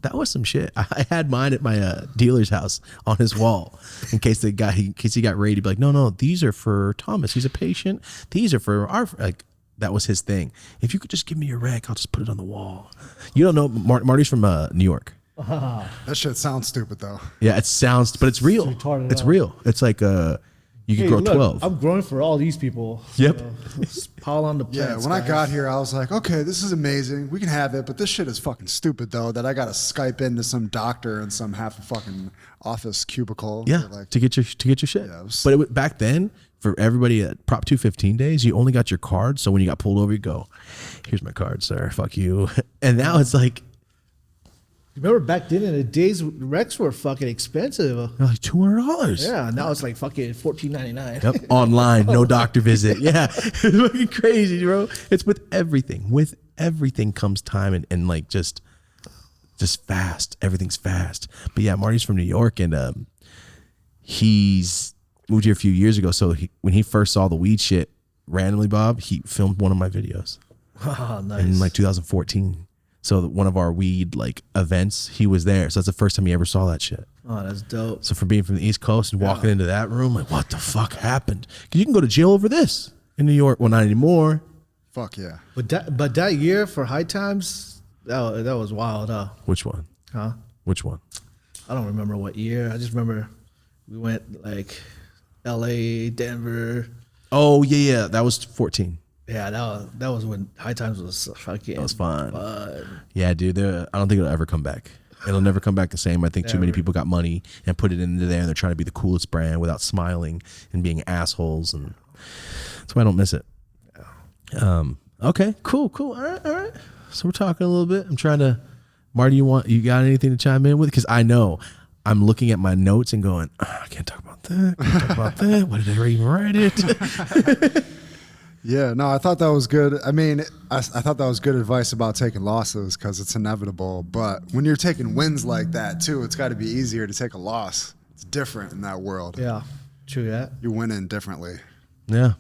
[SPEAKER 1] That was some shit. I had mine at my dealer's house on his wall in case he got raided. He'd be like, no, these are for Thomas. He's a patient. These are for our, like, that was his thing. If you could just give me your Rec, I'll just put it on the wall. You don't know, Marty's from New York.
[SPEAKER 3] That shit sounds stupid though.
[SPEAKER 1] Yeah, it sounds, but it's real. It's real. It's like you can grow 12.
[SPEAKER 2] I'm growing for all these people.
[SPEAKER 1] Yep.
[SPEAKER 2] Pile on the plants.
[SPEAKER 3] Yeah, when I got here, I was like, okay, this is amazing. We can have it, but this shit is fucking stupid though. That I got to Skype into some doctor in some half a fucking office cubicle.
[SPEAKER 1] Yeah,
[SPEAKER 3] like,
[SPEAKER 1] to get your shit.
[SPEAKER 3] Yeah,
[SPEAKER 1] but back then, for everybody at Prop 215 days, you only got your card. So when you got pulled over, you go, "Here's my card, sir. Fuck you." And now it's like,
[SPEAKER 2] remember back then in the days, Rex were fucking expensive.
[SPEAKER 1] they're like $200.
[SPEAKER 2] Yeah, now it's like fucking $14.99.
[SPEAKER 1] Yep, online, no doctor visit. Yeah, it's fucking crazy, bro. It's with everything. With everything comes time and like just fast. Everything's fast. But yeah, Marty's from New York and he's moved here a few years ago. So when he first saw the weed shit randomly, Bob, he filmed one of my videos.
[SPEAKER 2] Oh, nice.
[SPEAKER 1] In like 2014. So one of our weed like events, he was there. So that's the first time he ever saw that shit.
[SPEAKER 2] Oh, that's dope.
[SPEAKER 1] So for being from the East Coast and walking into that room, like, what the fuck happened? Because you can go to jail over this in New York. Well, not anymore.
[SPEAKER 3] fuck yeah.
[SPEAKER 2] But that year for High Times, that was wild, huh?
[SPEAKER 1] Which one?
[SPEAKER 2] Huh?
[SPEAKER 1] Which one?
[SPEAKER 2] I don't remember what year. I just remember we went like L.A., Denver.
[SPEAKER 1] Oh yeah, that was 14.
[SPEAKER 2] Yeah, that was when High Times was fucking.
[SPEAKER 1] That was fun. Yeah, dude. I don't think it'll ever come back. It'll never come back the same. I think too many people got money and put it into there, and they're trying to be the coolest brand without smiling and being assholes, and that's why I don't miss it. Okay, cool. All right. So we're talking a little bit. I'm trying to. Marty, you got anything to chime in with? Because I know I'm looking at my notes and going, I can't talk about that. Can't talk about that. Why did I even write it?
[SPEAKER 3] Yeah, no, I thought that was good. I mean, I thought that was good advice about taking losses because it's inevitable. But when you're taking wins like that, too, it's got to be easier to take a loss. It's different in that world.
[SPEAKER 2] Yeah, true that.
[SPEAKER 3] You're winning differently.
[SPEAKER 1] Yeah.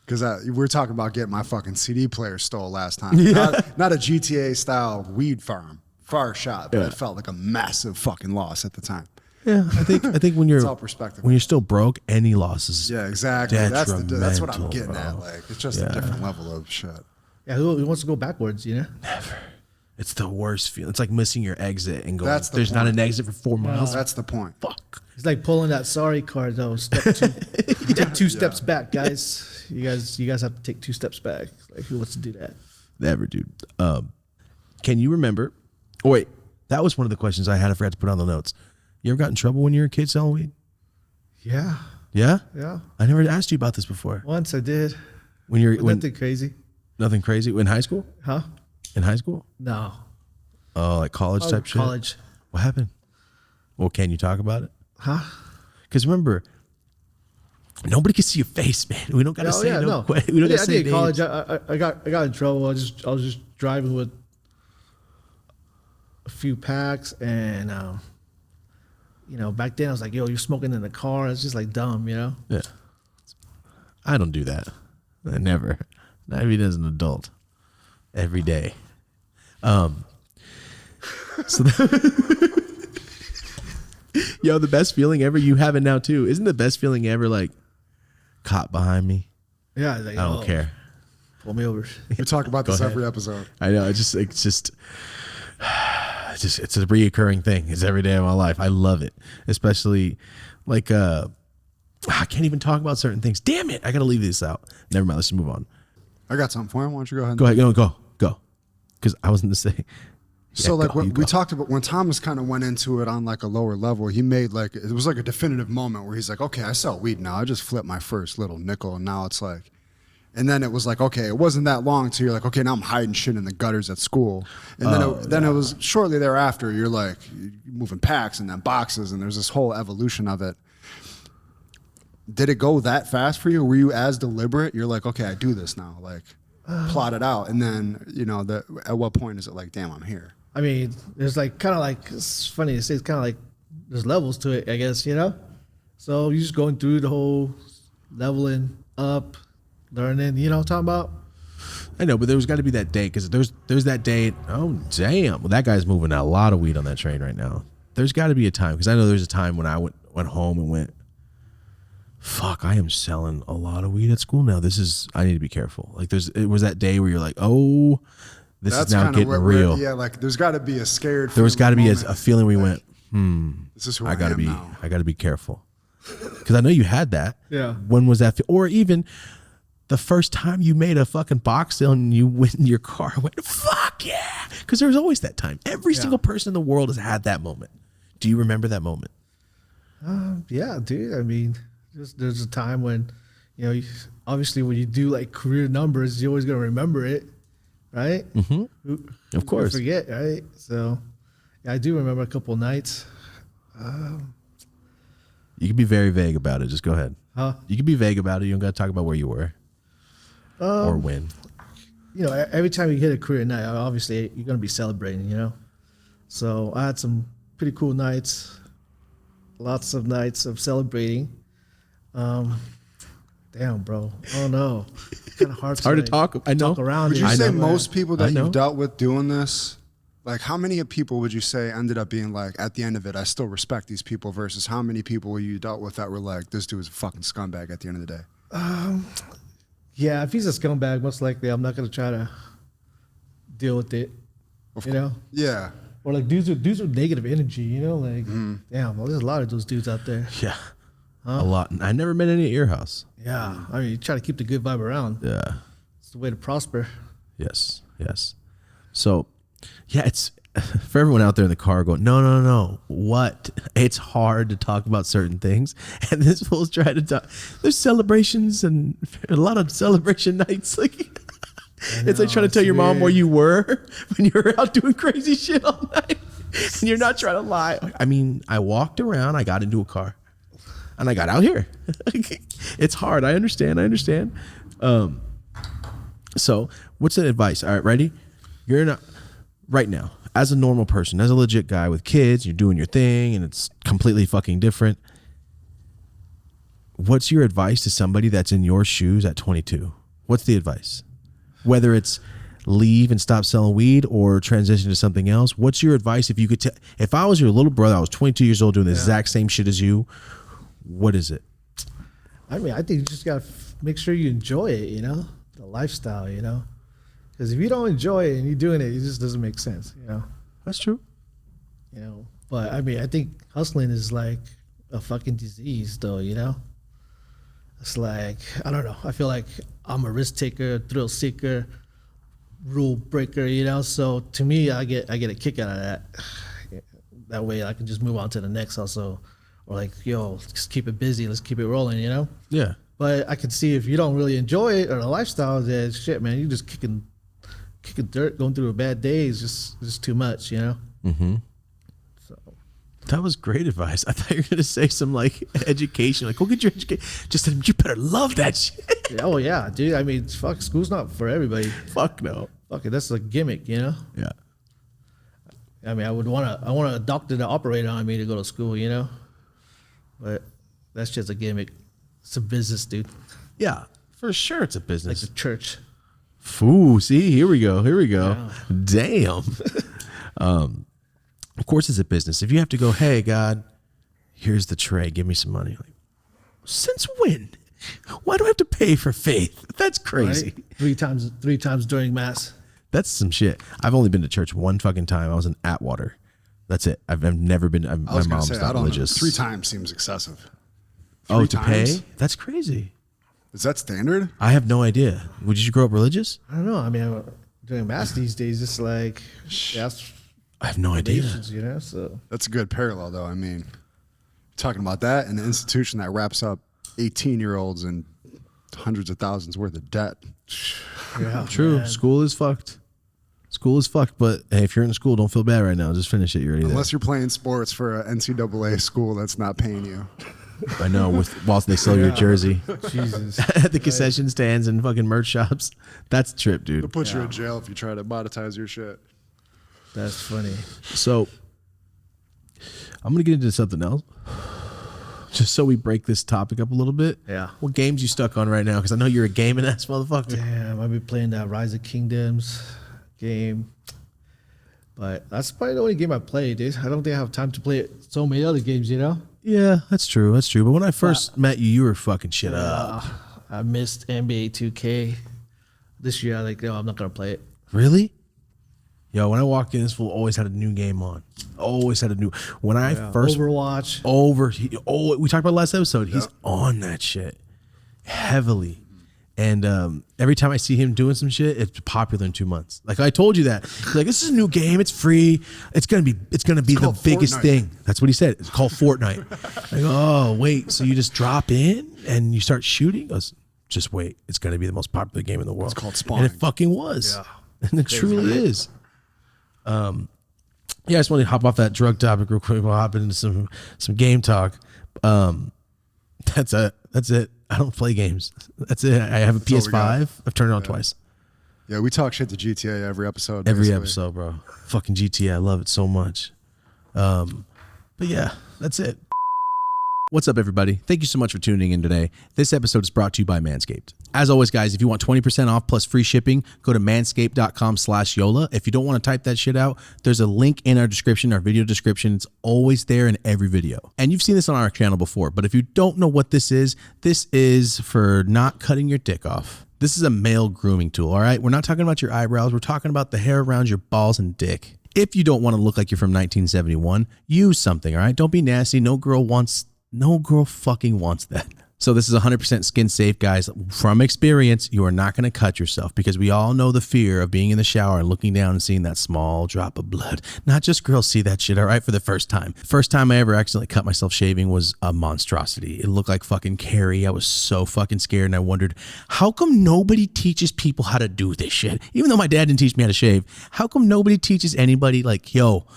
[SPEAKER 3] Because we were talking about getting my fucking CD player stole last time. Yeah. Not a GTA-style weed farm. Far shot, but it felt like a massive fucking loss at the time.
[SPEAKER 1] Yeah, I think when you're
[SPEAKER 3] it's all perspective.
[SPEAKER 1] When you're still broke, any losses.
[SPEAKER 3] Yeah, exactly. That's what I'm getting
[SPEAKER 1] bro.
[SPEAKER 3] at. Like, it's just a different level of shit.
[SPEAKER 2] Yeah, who wants to go backwards? You know,
[SPEAKER 1] Never. It's the worst feeling. It's like missing your exit and going.
[SPEAKER 3] There's
[SPEAKER 1] not an exit for 4 miles.
[SPEAKER 3] That's the point.
[SPEAKER 1] Fuck.
[SPEAKER 2] it's like pulling that sorry card though. Step two, take 2 steps back, guys. You guys have to take 2 steps back. Like, who wants to do that?
[SPEAKER 1] Never, dude. Can you remember? Oh wait, that was one of the questions I had. I forgot to put on the notes. You ever got in trouble when you were a kid selling weed?
[SPEAKER 2] Yeah.
[SPEAKER 1] Yeah?
[SPEAKER 2] Yeah.
[SPEAKER 1] I never asked you about this before.
[SPEAKER 2] Once I did.
[SPEAKER 1] When
[SPEAKER 2] Nothing crazy.
[SPEAKER 1] Nothing crazy? In high school?
[SPEAKER 2] Huh?
[SPEAKER 1] In high school?
[SPEAKER 2] No.
[SPEAKER 1] Oh, like college type shit?
[SPEAKER 2] College.
[SPEAKER 1] What happened? Well, can you talk about it?
[SPEAKER 2] Huh?
[SPEAKER 1] Because remember, nobody can see your face, man. We don't got to say no. We don't got to say
[SPEAKER 2] I did college. I got in trouble. I was just driving with a few packs and back then I was like, yo, you're smoking in the car. It's just like dumb, you know?
[SPEAKER 1] Yeah. I don't do that. I never. Not even as an adult. Every day. So yo, the best feeling ever, you have it now too. Isn't the best feeling ever like cop behind me?
[SPEAKER 2] Yeah. Like,
[SPEAKER 1] I don't care.
[SPEAKER 2] Pull me over.
[SPEAKER 3] We talk about this every episode.
[SPEAKER 1] I know. It's just it's a reoccurring thing. It's every day of my life. I love it, especially like I can't even talk about certain things. Damn it, I gotta leave this out. Never mind. Let's just move on.
[SPEAKER 3] I got something for him. Why don't you go ahead?
[SPEAKER 1] Go ahead. Go. Because I was going to say.
[SPEAKER 3] So like when we talked about when Thomas kind of went into it on like a lower level, he made like it was like a definitive moment where he's like, okay, I sell weed now. I just flipped my first little nickel, and now it's like, and then it was like, okay, it wasn't that long till you're like, okay, now I'm hiding shit in the gutters at school, and then it was shortly thereafter you're like you're moving packs and then boxes, and there's this whole evolution of it. Did it go that fast for you? Were you as deliberate? You're like, okay, I do this now, like plot it out, and then at what point is it like, damn, I'm here?
[SPEAKER 2] I mean, there's like kind of like, it's funny to say, it's kind of like there's levels to it, I guess, So you're just going through the whole leveling up, learning, what I'm talking about?
[SPEAKER 1] I know, but there's got to be that day, because there's that day. Oh, damn. Well, that guy's moving a lot of weed on that train right now. There's got to be a time, because I know there's a time when I went home and went, fuck, I am selling a lot of weed at school now. I need to be careful. Like it was that day where you're like, oh, that's is now getting real.
[SPEAKER 3] Yeah, like there's got to be a scared.
[SPEAKER 1] There was got to be a feeling where we went,
[SPEAKER 3] this is who
[SPEAKER 1] I gotta
[SPEAKER 3] am now.
[SPEAKER 1] I gotta be careful, because I know you had that.
[SPEAKER 2] Yeah.
[SPEAKER 1] When was that? Or even the first time you made a fucking box sale and you went in your car and went, fuck yeah, because there's always that time. Every single person in the world has had that moment. Do you remember that moment?
[SPEAKER 2] Yeah, dude. I mean, there's a time when, obviously when you do like career numbers, you're always gonna remember it. Right?
[SPEAKER 1] Mm-hmm. Of course.
[SPEAKER 2] You forget, right? So, yeah, I do remember a couple of nights.
[SPEAKER 1] You can be very vague about it. Just go ahead.
[SPEAKER 2] Huh?
[SPEAKER 1] You can be vague about it. You don't got to talk about where you were or when.
[SPEAKER 2] Every time you hit a career night, obviously you're going to be celebrating, So I had some pretty cool nights, lots of nights of celebrating. Damn, bro. Oh, no. Kind of hard.
[SPEAKER 1] It's hard to talk. I know.
[SPEAKER 2] Talk around.
[SPEAKER 3] Would you say most people that
[SPEAKER 1] I know.
[SPEAKER 3] you've dealt with doing this, like how many people would you say ended up being like, at the end of it, I still respect these people, versus how many people you dealt with that were like, this dude is a fucking scumbag at the end of the day?
[SPEAKER 2] Yeah, if he's a scumbag, most likely I'm not going to try to deal with it,
[SPEAKER 3] Yeah.
[SPEAKER 2] Or like dudes with negative energy, like, damn, well, there's a lot of those dudes out there.
[SPEAKER 1] Yeah. A lot. I never met any at your house.
[SPEAKER 2] Yeah. I mean, you try to keep the good vibe around.
[SPEAKER 1] Yeah.
[SPEAKER 2] It's the way to prosper.
[SPEAKER 1] Yes. So, yeah, it's for everyone out there in the car going, no. What? It's hard to talk about certain things. And this fool's trying to talk. There's celebrations and a lot of celebration nights. Like, it's like trying to tell your mom where you were when you were out doing crazy shit all night. And you're not trying to lie. I mean, I walked around, I got into a car. And I got out here. It's hard. I understand. So what's the advice? All right, ready? You're not right now, as a normal person, as a legit guy with kids, you're doing your thing and it's completely fucking different. What's your advice to somebody that's in your shoes at 22? What's the advice? Whether it's leave and stop selling weed or transition to something else. What's your advice if you could if I was your little brother, I was 22 years old doing the exact same shit as you, what is it?
[SPEAKER 2] I mean, I think you just got to make sure you enjoy it, the lifestyle, because if you don't enjoy it and you're doing it, it just doesn't make sense,
[SPEAKER 1] That's true.
[SPEAKER 2] But I mean, I think hustling is like a fucking disease though, it's like, I don't know. I feel like I'm a risk taker, thrill seeker, rule breaker, so to me, I get a kick out of that. That way I can just move on to the next hustle. Or like, yo, just keep it busy. Let's keep it rolling,
[SPEAKER 1] Yeah.
[SPEAKER 2] But I can see if you don't really enjoy it or the lifestyle, then shit, man, you just kicking dirt, going through a bad day is just too much,
[SPEAKER 1] Mm-hmm.
[SPEAKER 2] So
[SPEAKER 1] that was great advice. I thought you were gonna say some like education, like go get your education. Just you better love that shit.
[SPEAKER 2] Oh yeah, dude. I mean, fuck, school's not for everybody.
[SPEAKER 1] Fuck no.
[SPEAKER 2] Fuck it, that's a gimmick, Yeah. I mean, I want a doctor to operate on me to go to school, But that's just a gimmick. It's a business, dude.
[SPEAKER 1] Yeah, for sure it's a business.
[SPEAKER 2] Like the church.
[SPEAKER 1] Ooh, see, here we go.
[SPEAKER 2] Yeah.
[SPEAKER 1] Damn. Of course it's a business. If you have to go, hey, God, here's the tray. Give me some money. Like, since when? Why do I have to pay for faith? That's crazy.
[SPEAKER 2] Right? 3 times during mass.
[SPEAKER 1] That's some shit. I've only been to church one fucking time. I was in Atwater. That's it. I've never been.
[SPEAKER 3] I
[SPEAKER 1] My
[SPEAKER 3] was gonna
[SPEAKER 1] mom's
[SPEAKER 3] say, I
[SPEAKER 1] not
[SPEAKER 3] don't
[SPEAKER 1] religious.
[SPEAKER 3] know. 3 times seems excessive.
[SPEAKER 1] Oh,
[SPEAKER 3] 3
[SPEAKER 1] to
[SPEAKER 3] times?
[SPEAKER 1] pay? That's crazy.
[SPEAKER 3] Is that standard?
[SPEAKER 1] I have no idea. Did you grow up religious?
[SPEAKER 2] I don't know. I mean, doing mass these days, it's like that's
[SPEAKER 1] I have no idea.
[SPEAKER 2] donations, you know. So
[SPEAKER 3] That's a good parallel, though. I mean, talking about that and an institution that wraps up 18-year-olds and hundreds of thousands worth of debt.
[SPEAKER 2] yeah,
[SPEAKER 1] True.
[SPEAKER 2] man.
[SPEAKER 1] School is fucked. School is fucked. But hey, if you're in school, don't feel bad right now. Just finish it. You're already
[SPEAKER 3] Unless you're playing sports for an NCAA school that's not paying you.
[SPEAKER 1] there. I know. Whilst they sell your jersey
[SPEAKER 2] Jesus.
[SPEAKER 1] at the concession stands and fucking merch shops. That's a trip,
[SPEAKER 3] They'll
[SPEAKER 1] dude.
[SPEAKER 3] put you in jail if you try to monetize your shit.
[SPEAKER 2] That's funny.
[SPEAKER 1] So I'm gonna get into something else, just so we break this topic up a little bit.
[SPEAKER 2] Yeah.
[SPEAKER 1] What games you stuck on right now? Because I know you're a gaming ass motherfucker.
[SPEAKER 2] Damn, I've been playing that Rise of Kingdoms game. But that's probably the only game I played, dude. I don't think I have time to play so many other games, you know?
[SPEAKER 1] Yeah, that's true. That's true. But when I first met you, you were fucking shit up.
[SPEAKER 2] I missed NBA 2K. This year, I'm not going to play it.
[SPEAKER 1] Really? Yo, when I walked in, this fool always had a new game on. Always had a new. When I first
[SPEAKER 2] Overwatch.
[SPEAKER 1] we talked about last episode. He's on that shit heavily, and every time I see him doing some shit, it's popular in 2 months. Like I told you that. Like this is a new game. It's free. It's gonna be the biggest
[SPEAKER 3] Fortnite.
[SPEAKER 1] thing. That's what he said. It's called Fortnite. I go, oh wait, so you just drop in and you start shooting? He goes, just wait. It's gonna be the most popular game in the world.
[SPEAKER 3] It's called
[SPEAKER 1] And
[SPEAKER 3] spawning.
[SPEAKER 1] it fucking was.
[SPEAKER 2] Yeah.
[SPEAKER 1] And it truly is. Yeah, I just want to hop off that drug topic real quick. We'll hop into some game talk. That's it. I don't play games. That's it. I have a
[SPEAKER 3] all we got.
[SPEAKER 1] PS5. I've turned it on twice.
[SPEAKER 3] Yeah, we talk shit to GTA every episode.
[SPEAKER 1] Every
[SPEAKER 3] basically.
[SPEAKER 1] episode, bro. Fucking GTA. I love it so much. But yeah, that's it. What's up, everybody? Thank you so much for tuning in today. This episode is brought to you by Manscaped. As always, guys, if you want 20% off plus free shipping, go to manscaped.com/YOLA. If you don't want to type that shit out, there's a link in our description, our video description. It's always there in every video. And you've seen this on our channel before, but if you don't know what this is for not cutting your dick off. This is a male grooming tool, all right? We're not talking about your eyebrows. We're talking about the hair around your balls and dick. If you don't want to look like you're from 1971, use something, all right? Don't be nasty. No girl fucking wants that. So this is 100% skin safe, guys. From experience, you are not going to cut yourself because we all know the fear of being in the shower and looking down and seeing that small drop of blood. Not just girls see that shit, all right, for the first time. First time I ever accidentally cut myself shaving was a monstrosity. It looked like fucking Carrie. I was so fucking scared and I wondered, how come nobody teaches people how to do this shit? Even though my dad didn't teach me how to shave, how come nobody teaches anybody like, yo,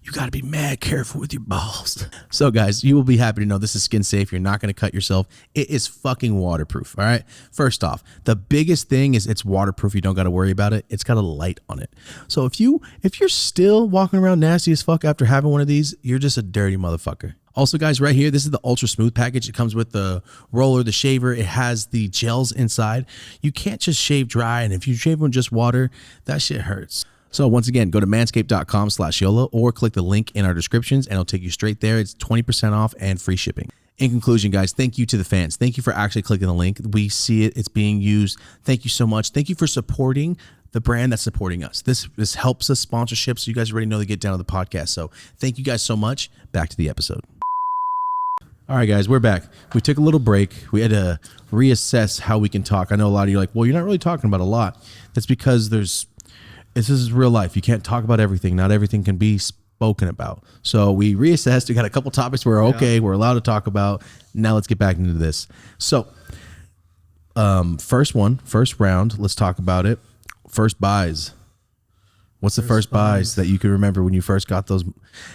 [SPEAKER 1] you got to be mad careful with your balls. So guys, you will be happy to know this is skin safe. You're not going to cut yourself. It is fucking waterproof, all right? First off, the biggest thing is it's waterproof. You don't got to worry about it. It's got a light on it. So if you're still walking around nasty as fuck after having one of these, you're just a dirty motherfucker. Also, guys, right here, this is the ultra smooth package. It comes with the roller, the shaver. It has the gels inside. You can't just shave dry, and if you shave with just water, that shit hurts. So once again, go to manscaped.com/YOLA or click the link in our descriptions and it'll take you straight there. It's 20% off and free shipping. In conclusion, guys, thank you to the fans. Thank you for actually clicking the link. We see it. It's being used. Thank you so much. Thank you for supporting the brand that's supporting us. This helps us sponsorships. So you guys already know they get down to the podcast. So thank you guys so much. Back to the episode. All right, guys, we're back. We took a little break. We had to reassess how we can talk. I know a lot of you are like, well, you're not really talking about a lot. That's because this is real life. You can't talk about everything. Not everything can be spoken about. So we reassessed. We got a couple topics we're okay. We're allowed to talk about. Now let's get back into this. So first round, let's talk about it. First buys. What's the first buys that you can remember when you first got those?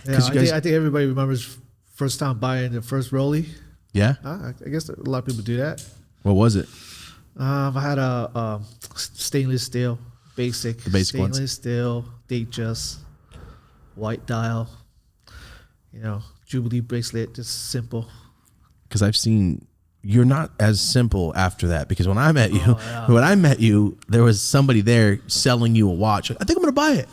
[SPEAKER 2] Yeah, I think everybody remembers first time buying the first rollie.
[SPEAKER 1] Yeah?
[SPEAKER 2] I guess a lot of people do that.
[SPEAKER 1] What was it?
[SPEAKER 2] I had a stainless steel, basic
[SPEAKER 1] basic
[SPEAKER 2] stainless
[SPEAKER 1] ones.
[SPEAKER 2] steel, Datejust, white dial, Jubilee bracelet, just simple.
[SPEAKER 1] Because I've seen you're not as simple after that. Because when I met you, there was somebody there selling you a watch. I think I'm gonna buy it.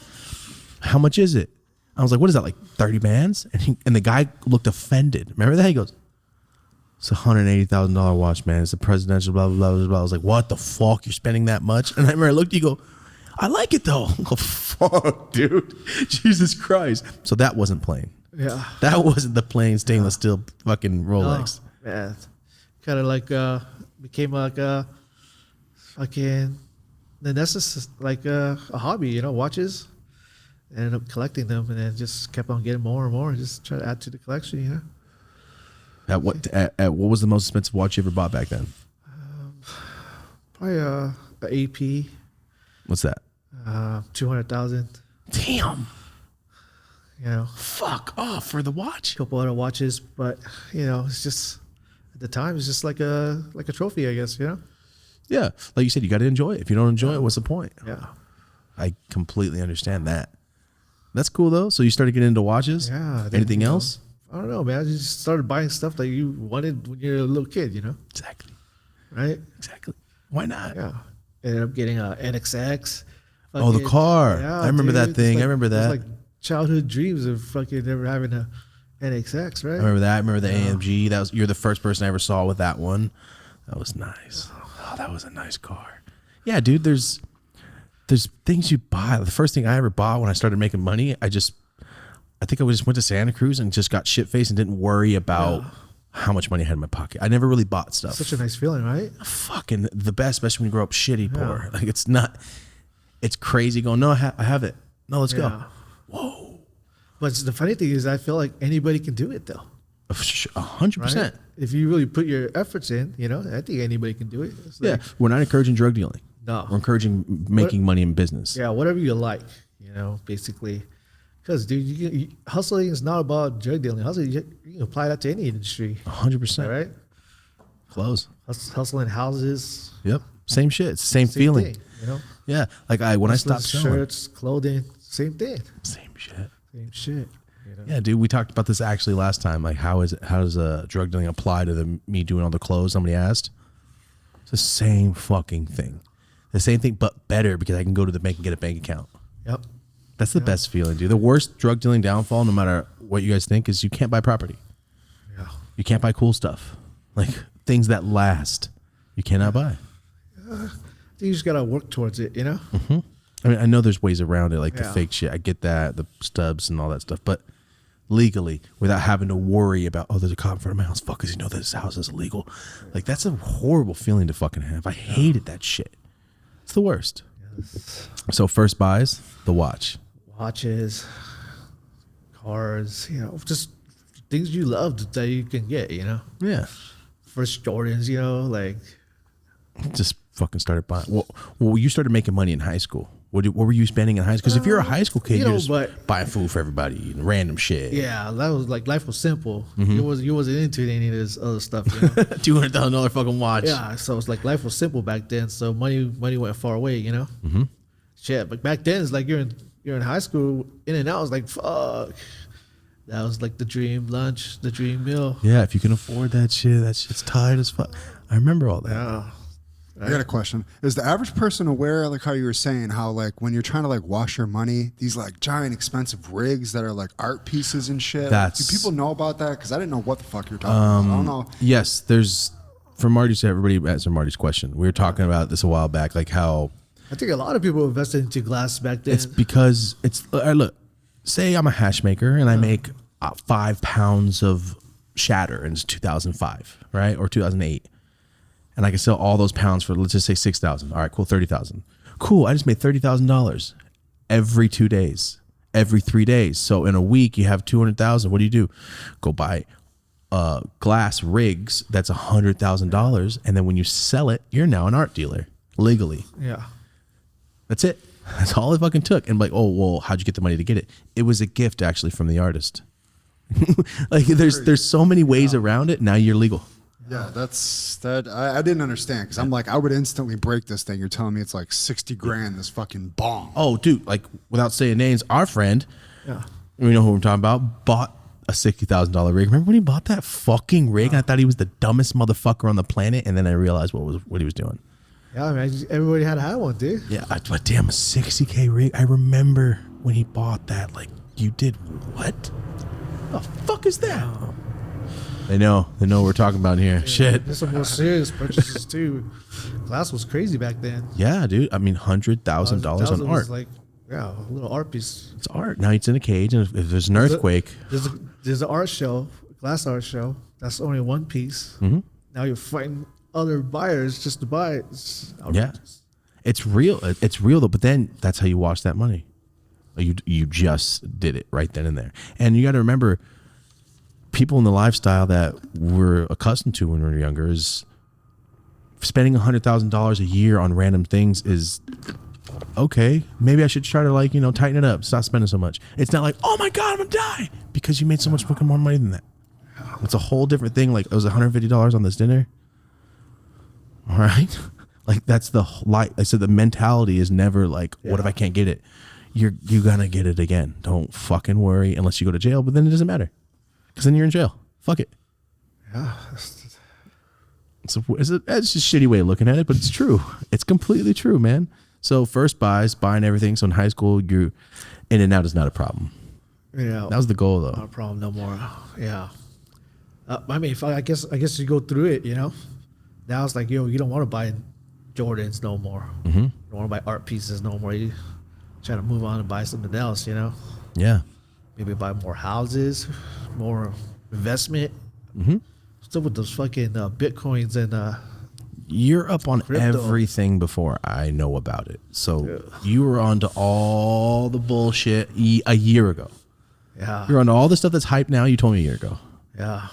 [SPEAKER 1] How much is it? I was like, what is that, like 30 bands? And the guy looked offended. Remember that? He goes, it's a $180,000 watch, man. It's a presidential blah, blah, blah, blah. I was like, what the fuck? You're spending that much? And I remember I looked at you, go, I like it though. Oh, fuck, dude. Jesus Christ. So that wasn't plain.
[SPEAKER 2] Yeah.
[SPEAKER 1] That wasn't the plain stainless steel fucking Rolex.
[SPEAKER 2] Oh, man. Kind of like became like fucking. Then that's just like a hobby, you know, watches. Ended up collecting them, and then just kept on getting more and more, and just try to add to the collection, you know.
[SPEAKER 1] At what was the most expensive watch you ever bought back then?
[SPEAKER 2] Probably a AP.
[SPEAKER 1] What's that?
[SPEAKER 2] 200,000.
[SPEAKER 1] Damn.
[SPEAKER 2] You know,
[SPEAKER 1] Fuck off for the watch.
[SPEAKER 2] a couple other watches, but you know, it's just at the time, it's just like a trophy, I guess. You know.
[SPEAKER 1] Yeah, like you said, you got to enjoy it. If you don't enjoy it, what's the point?
[SPEAKER 2] Yeah.
[SPEAKER 1] I completely understand that. That's cool though. So you started getting into watches.
[SPEAKER 2] Yeah. then,
[SPEAKER 1] Anything
[SPEAKER 2] you know,
[SPEAKER 1] else?
[SPEAKER 2] I don't know, man. I just started buying stuff that you wanted when you're a little kid. You know.
[SPEAKER 1] Exactly.
[SPEAKER 2] Right.
[SPEAKER 1] Exactly. Why not?
[SPEAKER 2] Yeah. Ended up getting a NXX.
[SPEAKER 1] Oh, the
[SPEAKER 2] Fucking-
[SPEAKER 1] car.
[SPEAKER 2] Yeah,
[SPEAKER 1] I remember that
[SPEAKER 2] dude.
[SPEAKER 1] thing.
[SPEAKER 2] It's
[SPEAKER 1] I remember
[SPEAKER 2] it was
[SPEAKER 1] that.
[SPEAKER 2] like childhood dreams of fucking never having a NXX, right?
[SPEAKER 1] I remember that. I remember the AMG. You're the first person I ever saw with that one. That was nice. Oh, that was a nice car. Yeah, dude. There's things you buy. The first thing I ever bought when I started making money, I think I just went to Santa Cruz and just got shit faced and didn't worry about how much money I had in my pocket. I never really bought stuff.
[SPEAKER 2] Such a nice feeling, right?
[SPEAKER 1] Fucking the best, especially when you grow up shitty poor. Like it's crazy going, no, I have it. No, let's go.
[SPEAKER 2] Yeah.
[SPEAKER 1] Whoa.
[SPEAKER 2] But the funny thing is, I feel like anybody can do it, though.
[SPEAKER 1] 100%.
[SPEAKER 2] Right? If you really put your efforts in, you know, I think anybody can do it. It's
[SPEAKER 1] Yeah.
[SPEAKER 2] like,
[SPEAKER 1] We're not encouraging drug dealing.
[SPEAKER 2] No.
[SPEAKER 1] We're encouraging making money in business.
[SPEAKER 2] Yeah, whatever you like, you know, basically. Because, dude, hustling is not about drug dealing. Hustling, you can apply that to any industry.
[SPEAKER 1] 100%.
[SPEAKER 2] Right?
[SPEAKER 1] Clothes.
[SPEAKER 2] Hustling houses.
[SPEAKER 1] Yep. Same shit. It's the same feeling.
[SPEAKER 2] Thing, you know?
[SPEAKER 1] Yeah. Like when I stopped selling.
[SPEAKER 2] Shirts, clothing, same thing.
[SPEAKER 1] Same shit.
[SPEAKER 2] Same shit. You know?
[SPEAKER 1] Yeah, dude, we talked about this actually last time. Like, how does drug dealing apply to me doing all the clothes? Somebody asked. It's the same fucking thing. The same thing, but better because I can go to the bank and get a bank account.
[SPEAKER 2] Yep.
[SPEAKER 1] That's the best feeling, dude. The worst drug dealing downfall, no matter what you guys think, is you can't buy property.
[SPEAKER 2] Yeah.
[SPEAKER 1] You can't buy cool stuff. Like things that last, you cannot buy.
[SPEAKER 2] I think you just gotta work towards it, you know?
[SPEAKER 1] I mean, I know there's ways around it, like the
[SPEAKER 2] Yeah.
[SPEAKER 1] fake shit. I get that, the stubs and all that stuff, but legally, without having to worry about, oh, there's a cop in front of my house. Fuck, 'cause you know this house is illegal. Like, that's a horrible feeling to fucking have. I hated that shit. It's the worst.
[SPEAKER 2] Yes.
[SPEAKER 1] So first buys, the watch.
[SPEAKER 2] Watches, cars, you know, just things you loved that you can get, you know?
[SPEAKER 1] Yeah.
[SPEAKER 2] First Jordans, you know, like,
[SPEAKER 1] Just fucking started buying. Well, you started making money in high school. What were you spending in high school? Because if you're a high school kid,
[SPEAKER 2] you know,
[SPEAKER 1] you're just
[SPEAKER 2] but-
[SPEAKER 1] buying food for everybody and random shit.
[SPEAKER 2] yeah, that was like, life was simple. You wasn't into any of this other stuff, you know?
[SPEAKER 1] $200,000 fucking watch.
[SPEAKER 2] Yeah, so it's like life was simple back then. So money went far away, you know. Shit, but back then it's like you're in high school, in and out. It's like fuck. That was like the dream lunch, the dream meal.
[SPEAKER 1] Yeah, if you can afford that shit's tight as fuck. I remember all that.
[SPEAKER 2] Yeah,
[SPEAKER 3] I got a question. Is the average person aware, like how you were saying, how like when you're trying to like wash your money, these like giant expensive rigs that are like art pieces and shit?
[SPEAKER 1] That's-
[SPEAKER 3] Do people know about that? Because I didn't know what the fuck you're talking about. I don't know.
[SPEAKER 1] Yes, there's. For Marty's, everybody answer Marty's question. We were talking about this a while back, like how
[SPEAKER 2] I think a lot of people invested into glass back then.
[SPEAKER 1] it's because it's. Look, say I'm a hash maker and I make 5 pounds of shatter in 2005, right, or 2008. And I can sell all those pounds for, let's just say 6,000. All right, cool, 30,000. Cool, I just made $30,000 every 2 days, every 3 days. So in a week, you have 200,000. What do? Go buy glass rigs. That's $100,000, and then when you sell it, you're now an art dealer legally.
[SPEAKER 2] Yeah,
[SPEAKER 1] That's it. That's all it fucking took. And like, oh well, how'd you get the money to get it? It was a gift actually from the artist. Like there's so many ways around it. Now you're legal.
[SPEAKER 3] Yeah, that's that. I didn't understand because I'm like, I would instantly break this thing. You're telling me it's like 60 grand, this fucking bomb.
[SPEAKER 1] Oh, dude, like without saying names, our friend,
[SPEAKER 2] yeah.
[SPEAKER 1] we know who we're talking about, bought a $60,000 rig. Remember when he bought that fucking rig? And I thought he was the dumbest motherfucker on the planet, and then I realized what he was doing.
[SPEAKER 2] Yeah, man. Everybody had to have one, dude.
[SPEAKER 1] Yeah, but damn, a $60K rig. I remember when he bought that. Like, you did what? The fuck is that? They know what we're talking about here.
[SPEAKER 2] Yeah,
[SPEAKER 1] Shit.
[SPEAKER 2] there's some more serious purchases too. Glass was crazy back then.
[SPEAKER 1] Yeah, dude. I mean, $100,000 on art.
[SPEAKER 2] Was like, yeah, a little art piece.
[SPEAKER 1] It's art. Now it's in a cage, and if there's an earthquake,
[SPEAKER 2] There's an art show, glass art show. That's only one piece.
[SPEAKER 1] Mm-hmm.
[SPEAKER 2] Now you're fighting other buyers just to buy it. It's
[SPEAKER 1] yeah, it's real. It's real though. But then that's how you wash that money. You just did it right then and there. And you got to remember, people in the lifestyle that we're accustomed to when we were younger is spending $100,000 a year on random things is okay. Maybe I should try to tighten it up, stop spending so much. It's not like, oh my God, I'm gonna die because you made so much fucking more money than that. It's a whole different thing. Like, it was $150 on this dinner. All right, like that's the light. I said the mentality is never like, what if I can't get it? You're gonna get it again. Don't fucking worry unless you go to jail. But then it doesn't matter because then you're in jail. Fuck it.
[SPEAKER 2] Yeah.
[SPEAKER 1] It's just a shitty way of looking at it, but it's true. It's completely true, man. So first buys, buying everything. So in high school, you're in and out is not a problem.
[SPEAKER 2] Yeah.
[SPEAKER 1] That was the goal, though.
[SPEAKER 2] Not a problem no more. Yeah. I mean, I guess you go through it, Now it's like, you don't want to buy Jordans no more. Mm-hmm. You don't want to buy art pieces no more. You try to move on and buy something else,
[SPEAKER 1] Yeah.
[SPEAKER 2] Maybe buy more houses, more investment.
[SPEAKER 1] Mm-hmm.
[SPEAKER 2] Still with those fucking Bitcoins and
[SPEAKER 1] You're up on
[SPEAKER 2] crypto.
[SPEAKER 1] everything before I know about it. So you were onto all the bullshit a year ago.
[SPEAKER 2] yeah.
[SPEAKER 1] You're on all the stuff that's hyped now. You told me a year ago.
[SPEAKER 2] Yeah.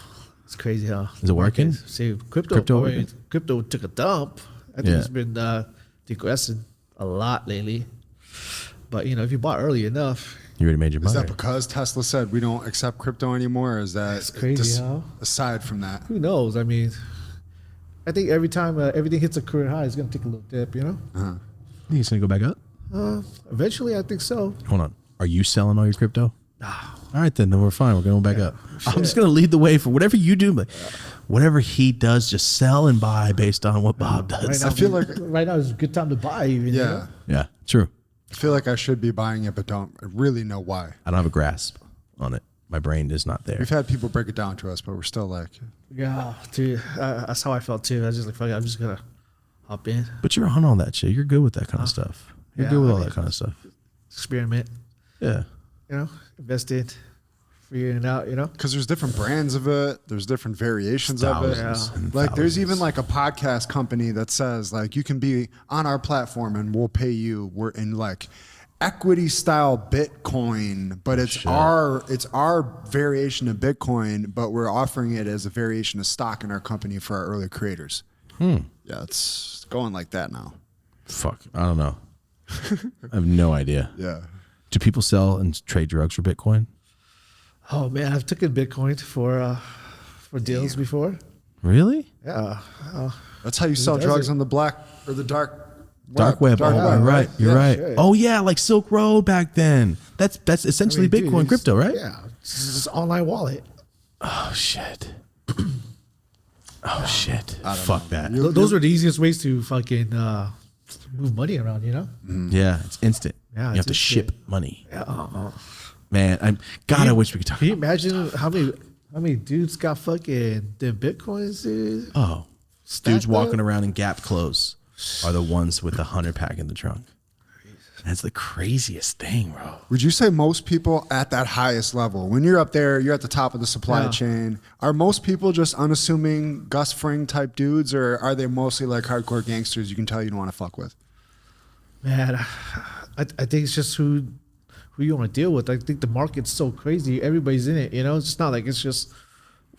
[SPEAKER 2] It's crazy, huh?
[SPEAKER 1] Is it working?
[SPEAKER 2] See, crypto took a dump. I think it's been degressing a lot lately. But, if you bought early enough.
[SPEAKER 1] You already made your
[SPEAKER 3] Is
[SPEAKER 1] money.
[SPEAKER 3] that because Tesla said we don't accept crypto anymore? Or is that
[SPEAKER 2] That's crazy, huh?
[SPEAKER 3] Aside from that?
[SPEAKER 2] Who knows? I mean, I think every time everything hits a career high, it's going to take a little dip,
[SPEAKER 1] Think it's going to go back up?
[SPEAKER 2] Eventually, I think so.
[SPEAKER 1] Hold on. Are you selling all your crypto? All right, then we're fine. We're going back up. I'm just going to lead the way for whatever you do. But whatever he does, just sell and buy based on what Bob does.
[SPEAKER 2] Right now,
[SPEAKER 3] I feel like
[SPEAKER 2] right now is a good time to buy. Even,
[SPEAKER 3] yeah.
[SPEAKER 1] Yeah, true.
[SPEAKER 3] I feel like I should be buying it, but don't really know why.
[SPEAKER 1] I don't have a grasp on it. My brain is not there.
[SPEAKER 3] We've had people break it down to us, but we're still like,
[SPEAKER 2] Yeah, dude. That's how I felt too. I was just like, fuck it, I'm just gonna hop in,
[SPEAKER 1] But you're on all that shit. You're good with that kind of stuff. You're
[SPEAKER 2] yeah,
[SPEAKER 1] good with
[SPEAKER 2] I
[SPEAKER 1] all
[SPEAKER 2] mean-
[SPEAKER 1] that kind of stuff.
[SPEAKER 2] experiment.
[SPEAKER 1] Yeah.
[SPEAKER 2] Invest in, figuring it out.
[SPEAKER 3] because there's different brands of it, there's different variations of it.
[SPEAKER 1] Thousands and
[SPEAKER 3] Like there's even
[SPEAKER 1] thousands.
[SPEAKER 3] like a podcast company that says like you can be on our platform and we'll pay you. We're in like equity style Bitcoin, but it's our variation of Bitcoin, but we're offering it as a variation of stock in our company for our early creators. Yeah, it's going like that now.
[SPEAKER 1] Fuck. I don't know. I have no idea.
[SPEAKER 3] Yeah.
[SPEAKER 1] Do people sell and trade drugs for Bitcoin?
[SPEAKER 2] Oh man, I've taken Bitcoin for deals before.
[SPEAKER 1] Really?
[SPEAKER 2] Yeah.
[SPEAKER 3] That's how you sell
[SPEAKER 2] does
[SPEAKER 3] drugs
[SPEAKER 2] it?
[SPEAKER 3] on the black or the dark
[SPEAKER 1] Web.
[SPEAKER 3] Dark
[SPEAKER 1] Oh,
[SPEAKER 3] web,
[SPEAKER 1] you're right. You're
[SPEAKER 2] Yeah,
[SPEAKER 1] right.
[SPEAKER 2] sure.
[SPEAKER 1] Oh yeah, like Silk Road back then. That's essentially
[SPEAKER 2] Dude,
[SPEAKER 1] Bitcoin
[SPEAKER 2] it's-
[SPEAKER 1] crypto, right?
[SPEAKER 2] Yeah, it's just an online wallet.
[SPEAKER 1] Oh shit. Oh shit. Fuck that.
[SPEAKER 2] Those are the easiest ways to fucking move money around.
[SPEAKER 1] Yeah, it's instant.
[SPEAKER 2] Yeah,
[SPEAKER 1] you have
[SPEAKER 2] it's
[SPEAKER 1] to
[SPEAKER 2] instant.
[SPEAKER 1] ship money.
[SPEAKER 2] Yeah.
[SPEAKER 1] Man, I wish we could talk
[SPEAKER 2] Can you
[SPEAKER 1] about
[SPEAKER 2] imagine how many dudes got fucking the Bitcoins, dude?
[SPEAKER 1] Oh,
[SPEAKER 2] Stacked
[SPEAKER 1] dudes walking
[SPEAKER 2] up?
[SPEAKER 1] around in Gap clothes are the ones with the 100-pack in the trunk. That's the craziest thing, bro.
[SPEAKER 3] Would you say most people at that highest level, when you're up there, you're at the top of the supply
[SPEAKER 2] Yeah.
[SPEAKER 3] chain, are most people just unassuming Gus Fring type dudes, or are they mostly like hardcore gangsters you can tell you don't want to fuck with?
[SPEAKER 2] Man, I think it's just who you want to deal with. I think the market's so crazy. Everybody's in it, It's just not like it's just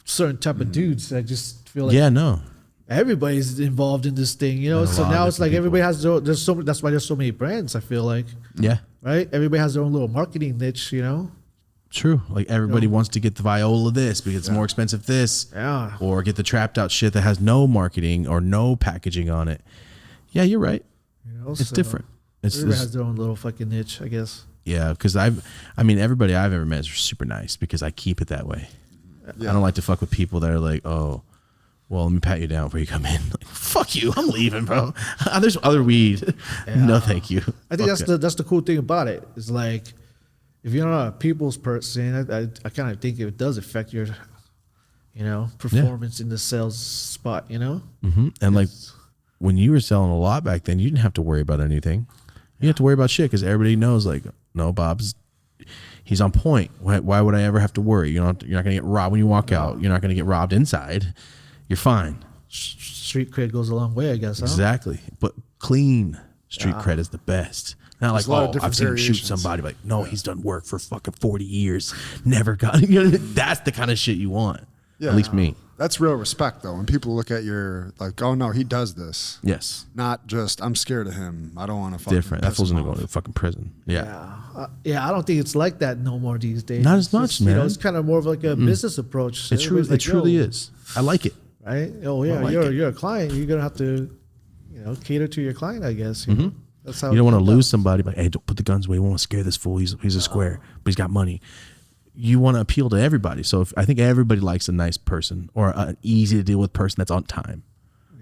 [SPEAKER 2] certain type of dudes. I just feel like
[SPEAKER 1] Yeah, no.
[SPEAKER 2] everybody's involved in this thing,
[SPEAKER 1] a
[SPEAKER 2] So
[SPEAKER 1] lot
[SPEAKER 2] now
[SPEAKER 1] of
[SPEAKER 2] it's like
[SPEAKER 1] different
[SPEAKER 2] everybody has there's so that's why there's so many brands. I feel like,
[SPEAKER 1] Yeah.
[SPEAKER 2] right? Everybody has their own little marketing niche,
[SPEAKER 1] True. Like everybody wants to get the Viola this because it's more expensive this.
[SPEAKER 2] Yeah.
[SPEAKER 1] Or get the trapped out shit that has no marketing or no packaging on it. Yeah, you're right. It's
[SPEAKER 2] So
[SPEAKER 1] different.
[SPEAKER 2] Everybody has their own little fucking niche, I guess.
[SPEAKER 1] Yeah, because everybody I've ever met is super nice because I keep it that way.
[SPEAKER 3] Yeah.
[SPEAKER 1] I don't like to fuck with people that are like, oh, well, let me pat you down before you come in. Like, fuck you, I'm leaving, bro. There's other weed. No, thank you.
[SPEAKER 2] I think
[SPEAKER 1] Fuck
[SPEAKER 2] that's the cool thing about it. Is like if you're not a people's person, I kind of think it does affect your performance in the sales spot,
[SPEAKER 1] And like when you were selling a lot back then, you didn't have to worry about anything. You have to worry about shit because everybody knows, like, no, he's on point. Why would I ever have to worry? You're not going to get robbed when you walk out. You're not going to get robbed inside. You're fine.
[SPEAKER 2] Street cred goes a long way, I guess.
[SPEAKER 1] Exactly. But clean street cred is the best. Not like, I've seen him shoot somebody. Like, no, he's done work for fucking 40 years. Never got it. That's the kind of shit you want. Yeah. At least me.
[SPEAKER 3] That's real respect, though. When people look at your, like, oh, no, he does this.
[SPEAKER 1] Yes.
[SPEAKER 3] Not just, I'm scared of him. I don't want to fucking
[SPEAKER 1] different. That fool's going to go to fucking prison. Yeah.
[SPEAKER 2] I don't think it's like that no more these days.
[SPEAKER 1] Not as much, man.
[SPEAKER 2] It's kind of more of like a business approach.
[SPEAKER 1] It truly is. I like it.
[SPEAKER 2] Right? Oh, yeah. You're a client. You're going to have to, cater to your client, I guess. You know? That's how
[SPEAKER 1] you don't want to lose somebody. Like, hey, don't put the guns away. We won't scare this fool. He's a square, but he's got money. You want to appeal to everybody. So I think everybody likes a nice person or an easy to deal with person that's on time.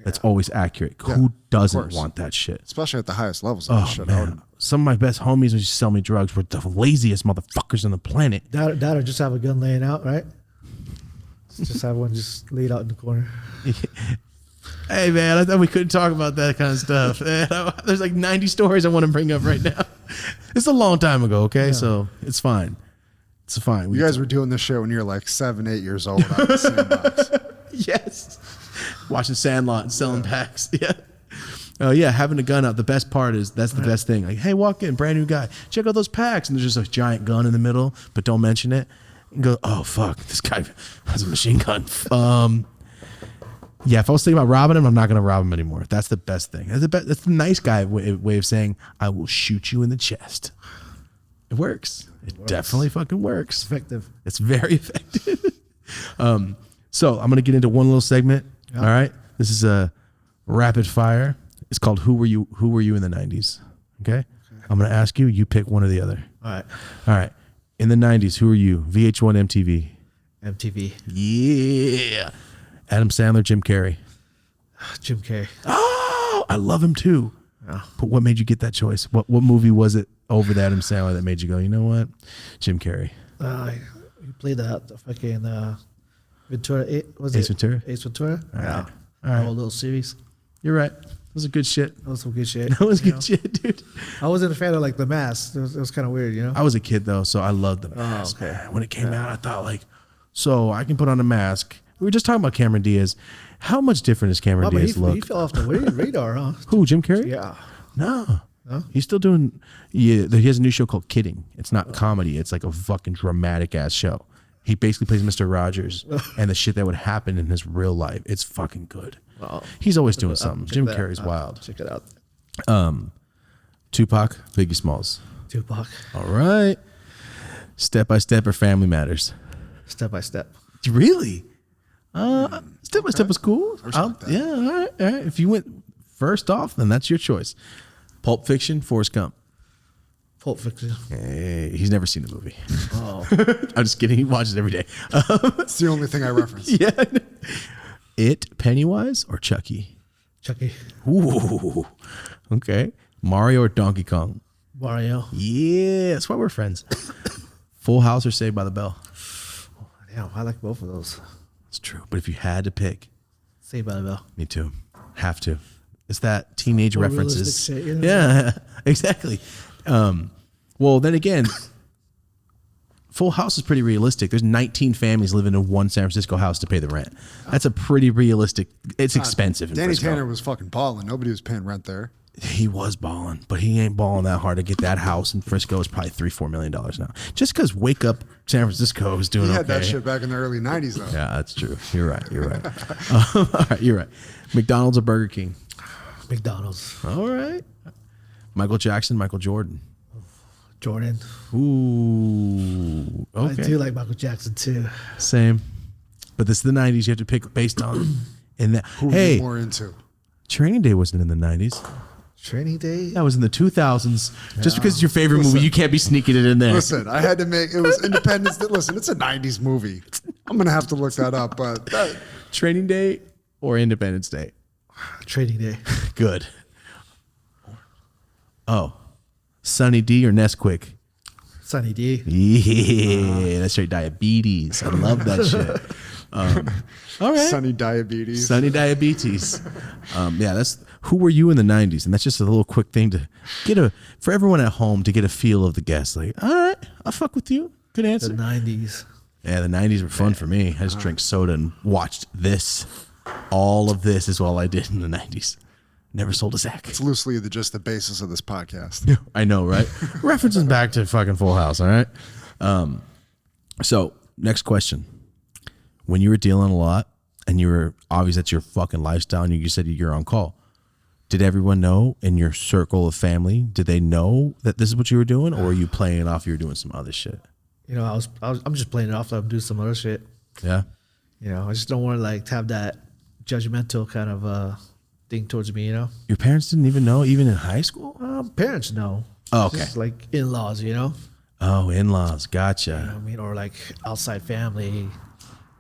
[SPEAKER 1] That's always accurate. Yeah, who doesn't want that shit?
[SPEAKER 3] Especially at the highest levels of shit.
[SPEAKER 1] Man. Some of my best homies who used to sell me drugs were the laziest motherfuckers on the planet.
[SPEAKER 2] That or just have a gun laying out, right? Just have one just laid out in the corner.
[SPEAKER 1] Hey, man, I thought we couldn't talk about that kind of stuff. There's like 90 stories I want to bring up right now. It's a long time ago, okay? Yeah. So it's fine. It's fine.
[SPEAKER 3] You guys were doing this shit when you were like 7, 8 years old out of the sandbox.
[SPEAKER 1] Yes. Watching Sandlot and selling packs. Yeah. Oh, yeah, having a gun out. The best part is that's the best thing. Like, hey, walk in, brand new guy. Check out those packs. And there's just a giant gun in the middle, but don't mention it. And go, oh, fuck, this guy has a machine gun. Yeah, if I was thinking about robbing him, I'm not going to rob him anymore. That's the best thing. That's the nice guy way of saying, I will shoot you in the chest. It works. It definitely fucking works.
[SPEAKER 2] Effective.
[SPEAKER 1] It's very effective. So I'm going to get into one little segment. Yep. All right. This is a rapid fire. It's called Who Were You in the 90s? Okay. I'm going to ask you. You pick one or the other.
[SPEAKER 2] All
[SPEAKER 1] right. In the 90s, who are you? VH1, MTV.
[SPEAKER 2] MTV.
[SPEAKER 1] Yeah. Adam Sandler, Jim Carrey.
[SPEAKER 2] Jim Carrey.
[SPEAKER 1] Oh, I love him too. Oh. But what made you get that choice? What movie was it over the Adam Sandler that made you go, you know what? Jim Carrey.
[SPEAKER 2] You played that fucking Ventura.
[SPEAKER 1] Ace Ventura?
[SPEAKER 2] Ace Ventura.
[SPEAKER 1] All right.
[SPEAKER 2] The whole little series.
[SPEAKER 1] You're right. That was a good shit.
[SPEAKER 2] That was some good shit.
[SPEAKER 1] That was good shit, dude.
[SPEAKER 2] I wasn't a fan of like The Mask. It was kind of weird,
[SPEAKER 1] I was a kid though, so I loved The Mask. Okay. Man. When it came out, I thought like, so I can put on a mask. We were just talking about Cameron Diaz. How much different does Cameron Diaz look?
[SPEAKER 2] He fell off the radar, huh?
[SPEAKER 1] Who, Jim Carrey?
[SPEAKER 2] Yeah.
[SPEAKER 1] No. He's still doing, he has a new show called Kidding. It's not comedy. It's like a fucking dramatic ass show. He basically plays Mr. Rogers and the shit that would happen in his real life. It's fucking good. Wow. He's always doing something. Jim Carrey's wild.
[SPEAKER 2] Check it out.
[SPEAKER 1] Tupac, Biggie Smalls.
[SPEAKER 2] Tupac.
[SPEAKER 1] All right. Step by Step or Family Matters?
[SPEAKER 2] Step by Step.
[SPEAKER 1] Really? Step by Step was cool. Yeah, all right. If you went first off, then that's your choice. Pulp Fiction, Forrest Gump.
[SPEAKER 2] Pulp Fiction.
[SPEAKER 1] Hey, he's never seen the movie.
[SPEAKER 2] Oh.
[SPEAKER 1] I'm just kidding. He watches every day.
[SPEAKER 3] It's the only thing I reference.
[SPEAKER 1] Yeah. It, Pennywise, or Chucky?
[SPEAKER 2] Chucky.
[SPEAKER 1] Ooh. Okay. Mario or Donkey Kong?
[SPEAKER 2] Mario.
[SPEAKER 1] Yeah, that's why we're friends. Full House or Saved by the Bell?
[SPEAKER 2] Oh, damn, I like both of those.
[SPEAKER 1] It's true. But if you had to pick.
[SPEAKER 2] Saved by the Bell.
[SPEAKER 1] Me too. Have to. It's that teenage references.
[SPEAKER 2] Shit,
[SPEAKER 1] Yeah, exactly. Well, then again, Full House is pretty realistic. There's 19 families living in one San Francisco house to pay the rent. That's a pretty realistic. It's expensive. In
[SPEAKER 3] Danny
[SPEAKER 1] Frisco.
[SPEAKER 3] Tanner was fucking balling. Nobody was paying rent there.
[SPEAKER 1] He was balling, but he ain't balling that hard to get that house in Frisco. Is probably $3-4 million now. Just because Wake Up San Francisco is doing
[SPEAKER 3] He
[SPEAKER 1] okay.
[SPEAKER 3] had that shit back in the early 90s, though.
[SPEAKER 1] Yeah, that's true. You're right. All right, you're right. McDonald's or Burger King?
[SPEAKER 2] McDonald's.
[SPEAKER 1] All right. Michael Jackson, Michael Jordan.
[SPEAKER 2] Jordan.
[SPEAKER 1] Ooh. Okay.
[SPEAKER 2] I do like Michael Jackson too.
[SPEAKER 1] Same. But this is the 90s. You have to pick based on. And that.
[SPEAKER 3] Who are you more into?
[SPEAKER 1] Training Day wasn't in the 90s.
[SPEAKER 2] Training Day?
[SPEAKER 1] That was in the 2000s. Yeah. Just because it's your favorite movie, you can't be sneaking it in there.
[SPEAKER 3] Listen, I had to make, it was Independence Day. Listen, it's a 90s movie. I'm going to have to look that up. But
[SPEAKER 1] Training Day or Independence Day?
[SPEAKER 2] Training Day.
[SPEAKER 1] Good. Oh. Sunny D or Nesquik?
[SPEAKER 2] Sunny D.
[SPEAKER 1] Yeah, that's right. Diabetes. I love that shit. All right.
[SPEAKER 3] Sunny diabetes.
[SPEAKER 1] Sunny diabetes. Yeah, that's who were you in the 90s? And that's just a little quick thing to get for everyone at home to get a feel of the guest. Like, all right, I'll fuck with you. Good answer.
[SPEAKER 2] The 90s.
[SPEAKER 1] Yeah, the 90s were fun for me. I just drank soda and watched this. All of this is all I did in the 90s. Never sold a sack.
[SPEAKER 3] It's loosely just the basis of this podcast.
[SPEAKER 1] I know, right? References back to fucking Full House, all right? So, next question. When you were dealing a lot and you were obvious that's your fucking lifestyle and you said you're on call, did everyone know in your circle of family, did they know that this is what you were doing, or were you playing it off you were doing some other shit?
[SPEAKER 2] You know, I'm just playing it off that I'm doing some other shit.
[SPEAKER 1] Yeah?
[SPEAKER 2] You know, I just don't want to like have that judgmental kind of thing towards me, you know?
[SPEAKER 1] Your parents didn't even know, even in high school?
[SPEAKER 2] Parents know.
[SPEAKER 1] Oh, okay.
[SPEAKER 2] Just like in-laws, you know?
[SPEAKER 1] Oh, in-laws. Gotcha.
[SPEAKER 2] You know what I mean? Or like outside family,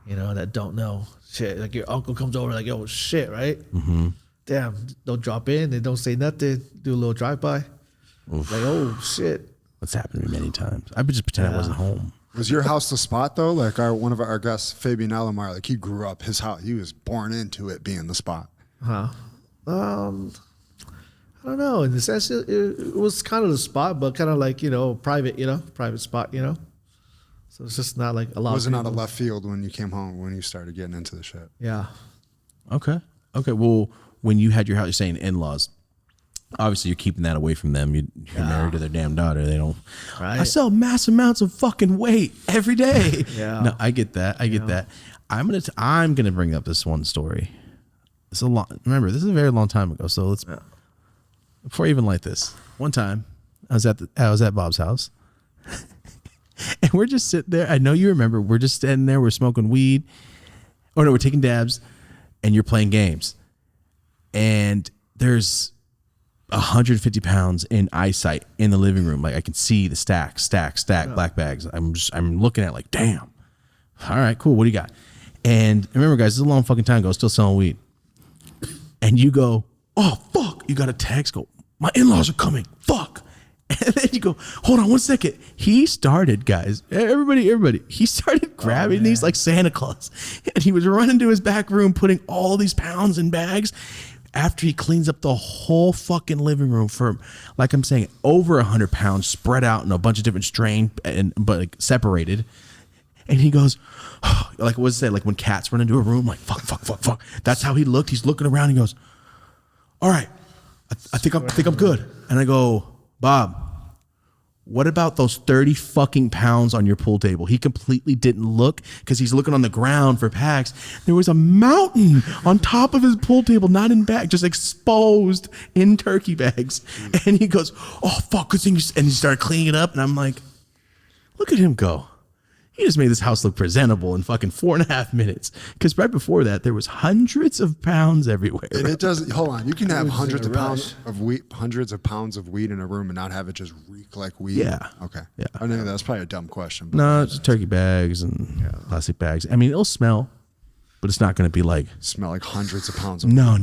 [SPEAKER 2] you know, that don't know shit. Like your uncle comes over like, yo, shit, right? Mm-hmm. Damn, don't drop in. They don't say nothing. Do a little drive-by. Like, oh, shit.
[SPEAKER 1] That's happened to me many times. I would just pretend I wasn't home.
[SPEAKER 3] Was your house the spot though? Like one of our guests, Fabian Alamar, like he grew up, his house, he was born into it being the spot.
[SPEAKER 2] I don't know. In the sense, it was kind of the spot, but kind of like, you know, private spot, you know? So it's just not like a lot
[SPEAKER 3] Was
[SPEAKER 2] of
[SPEAKER 3] it
[SPEAKER 2] people.
[SPEAKER 3] not a left field when you came home, when you started getting into the shit?
[SPEAKER 2] Yeah.
[SPEAKER 1] Okay. Well, when you had your house, you're saying in-laws. Obviously, you're keeping that away from them. You're married to their damn daughter. They don't.
[SPEAKER 2] Right.
[SPEAKER 1] I sell mass amounts of fucking weight every day.
[SPEAKER 2] Yeah.
[SPEAKER 1] No, I get that. I get that. I'm gonna bring up this one story. It's a long. Remember, this is a very long time ago. So let's before I even light this. One time, I was at Bob's house, and we're just sitting there. I know you remember. We're just standing there. We're smoking weed. Oh no, we're taking dabs, and you're playing games, and there's 150 pounds in eyesight in the living room. Like I can see the stack, black bags. I'm looking at it like, damn. All right, cool. What do you got? And remember, guys, this is a long fucking time ago. Still selling weed. And you go, oh fuck! You got a text. Go, my in-laws are coming. Fuck. And then you go, hold on 1 second. He started, guys. Everybody. He started grabbing these like Santa Claus, and he was running to his back room, putting all these pounds in bags. After he cleans up the whole fucking living room for, like I'm saying, over 100 pounds spread out in a bunch of different strain, but like separated. And he goes, like what was it? Like when cats run into a room, like fuck. That's how he looked. He's looking around. And he goes, all right, I think I'm good. And I go, Bob, what about those 30 fucking pounds on your pool table? He completely didn't look because he's looking on the ground for packs. There was a mountain on top of his pool table, not in bag, just exposed in turkey bags. And he goes, oh, fuck. Good thing. And he started cleaning it up. And I'm like, look at him go. He just made this house look presentable in fucking 4.5 minutes. Because right before that, there was hundreds of pounds everywhere.
[SPEAKER 3] And it doesn't. Hold on, you can have
[SPEAKER 2] was
[SPEAKER 3] hundreds
[SPEAKER 2] in
[SPEAKER 3] of
[SPEAKER 2] a
[SPEAKER 3] pounds of weed, in a room, and not have it just reek like weed.
[SPEAKER 1] Yeah.
[SPEAKER 3] Okay.
[SPEAKER 1] Yeah.
[SPEAKER 3] I know that's probably a dumb question. But
[SPEAKER 1] No, it's turkey bags and plastic bags. I mean, it'll smell, but it's not going to be like.
[SPEAKER 3] Smell like hundreds of pounds of
[SPEAKER 1] No.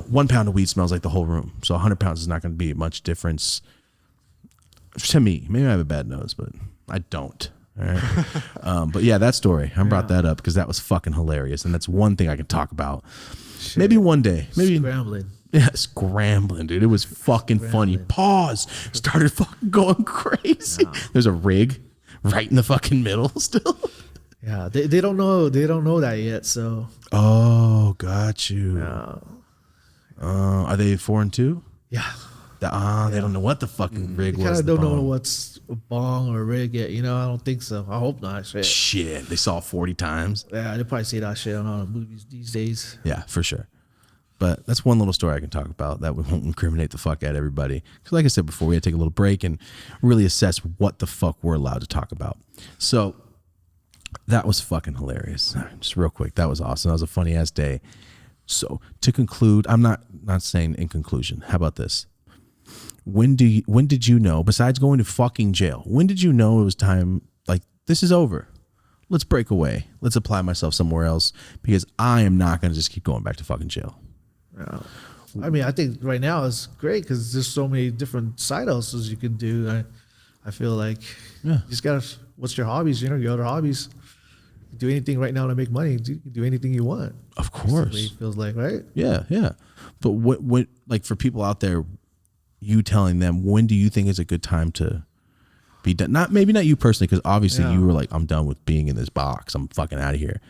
[SPEAKER 1] 1 pound of weed smells like the whole room. So 100 pounds is not going to be much difference to me. Maybe I have a bad nose, but I don't. All right. But yeah, that story, I brought that up because that was fucking hilarious. And that's one thing I can talk about. Shit. Maybe one day. Maybe
[SPEAKER 2] Scrambling.
[SPEAKER 1] Yeah, scrambling, dude. It was fucking funny. Pause. Started fucking going crazy. Yeah. There's a rig right in the fucking middle still.
[SPEAKER 2] Yeah, they don't know that yet. So.
[SPEAKER 1] Oh, got you.
[SPEAKER 2] Yeah.
[SPEAKER 1] Are they 4 and 2?
[SPEAKER 2] Yeah.
[SPEAKER 1] They don't know what the fucking rig was.
[SPEAKER 2] Kind of don't know what's a bong or a rig yet. You know, I don't think so. I hope not.
[SPEAKER 1] Shit, they saw it 40 times.
[SPEAKER 2] Yeah, they probably see that shit on all the movies these days.
[SPEAKER 1] Yeah, for sure. But that's one little story I can talk about that won't incriminate the fuck out of everybody. Because like I said before, we had to take a little break and really assess what the fuck we're allowed to talk about. So that was fucking hilarious. Just real quick, that was awesome. That was a funny ass day. So to conclude, I'm not saying in conclusion. How about this? When did you know, besides going to fucking jail, when did you know it was time, like, this is over? Let's break away. Let's apply myself somewhere else because I am not going to just keep going back to fucking jail.
[SPEAKER 2] Yeah. I mean, I think right now it's great because there's so many different side hustles you can do. I feel like you just got to, what's your hobbies? You know, your other hobbies. do anything right now to make money. Do anything you want.
[SPEAKER 1] Of
[SPEAKER 2] That's the
[SPEAKER 1] course.
[SPEAKER 2] way it feels like, right?
[SPEAKER 1] Yeah, yeah. But what like for people out there, you telling them, when do you think is a good time to be done? Maybe not you personally, because obviously you were like, I'm done with being in this box. I'm fucking out of here.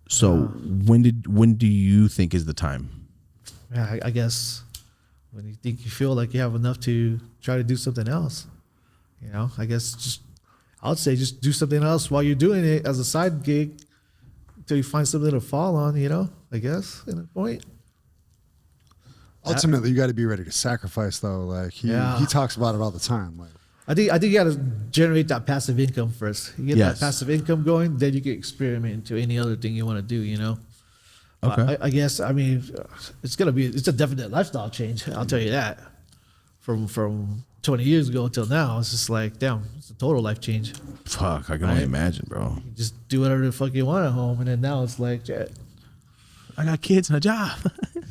[SPEAKER 1] So when do you think is the time?
[SPEAKER 2] Yeah, I guess when you think you feel like you have enough to try to do something else. You know, I guess I would say just do something else while you're doing it as a side gig until you find something to fall on, you know, I guess, in a point.
[SPEAKER 3] Ultimately, you got to be ready to sacrifice, though. Like he talks about it all the time. Like
[SPEAKER 2] I think you got to generate that passive income first. You get that passive income going, then you can experiment into any other thing you want to do, you know.
[SPEAKER 1] Okay.
[SPEAKER 2] I guess, I mean, it's a definite lifestyle change. I'll tell you that. From 20 years ago until now, it's just like, damn, it's a total life change.
[SPEAKER 1] Fuck, I can only imagine, bro.
[SPEAKER 2] You just do whatever the fuck you want at home, and then now it's like, shit.
[SPEAKER 1] I got kids and a job.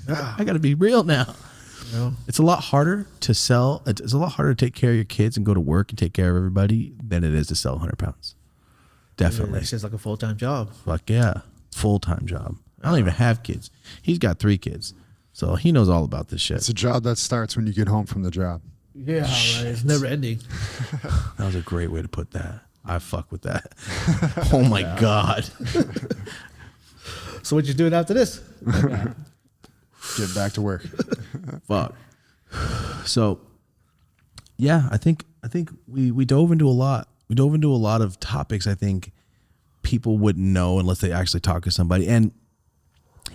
[SPEAKER 1] I got to be real now.
[SPEAKER 2] You know?
[SPEAKER 1] It's a lot harder to sell. It's a lot harder to take care of your kids and go to work and take care of everybody than it is to sell 100 pounds. Definitely.
[SPEAKER 2] It's just like a full-time job.
[SPEAKER 1] Fuck yeah. Full-time job. I don't even have kids. He's got 3 kids. So he knows all about this shit.
[SPEAKER 3] it's a job that starts when you get home from the job.
[SPEAKER 2] Yeah, right. It's never ending.
[SPEAKER 1] That was a great way to put that. I fuck with that. Oh my God.
[SPEAKER 2] So what you doing after this?
[SPEAKER 3] Get back to work.
[SPEAKER 1] Fuck. So yeah, I think we dove into a lot. We dove into a lot of topics I think people wouldn't know unless they actually talk to somebody. And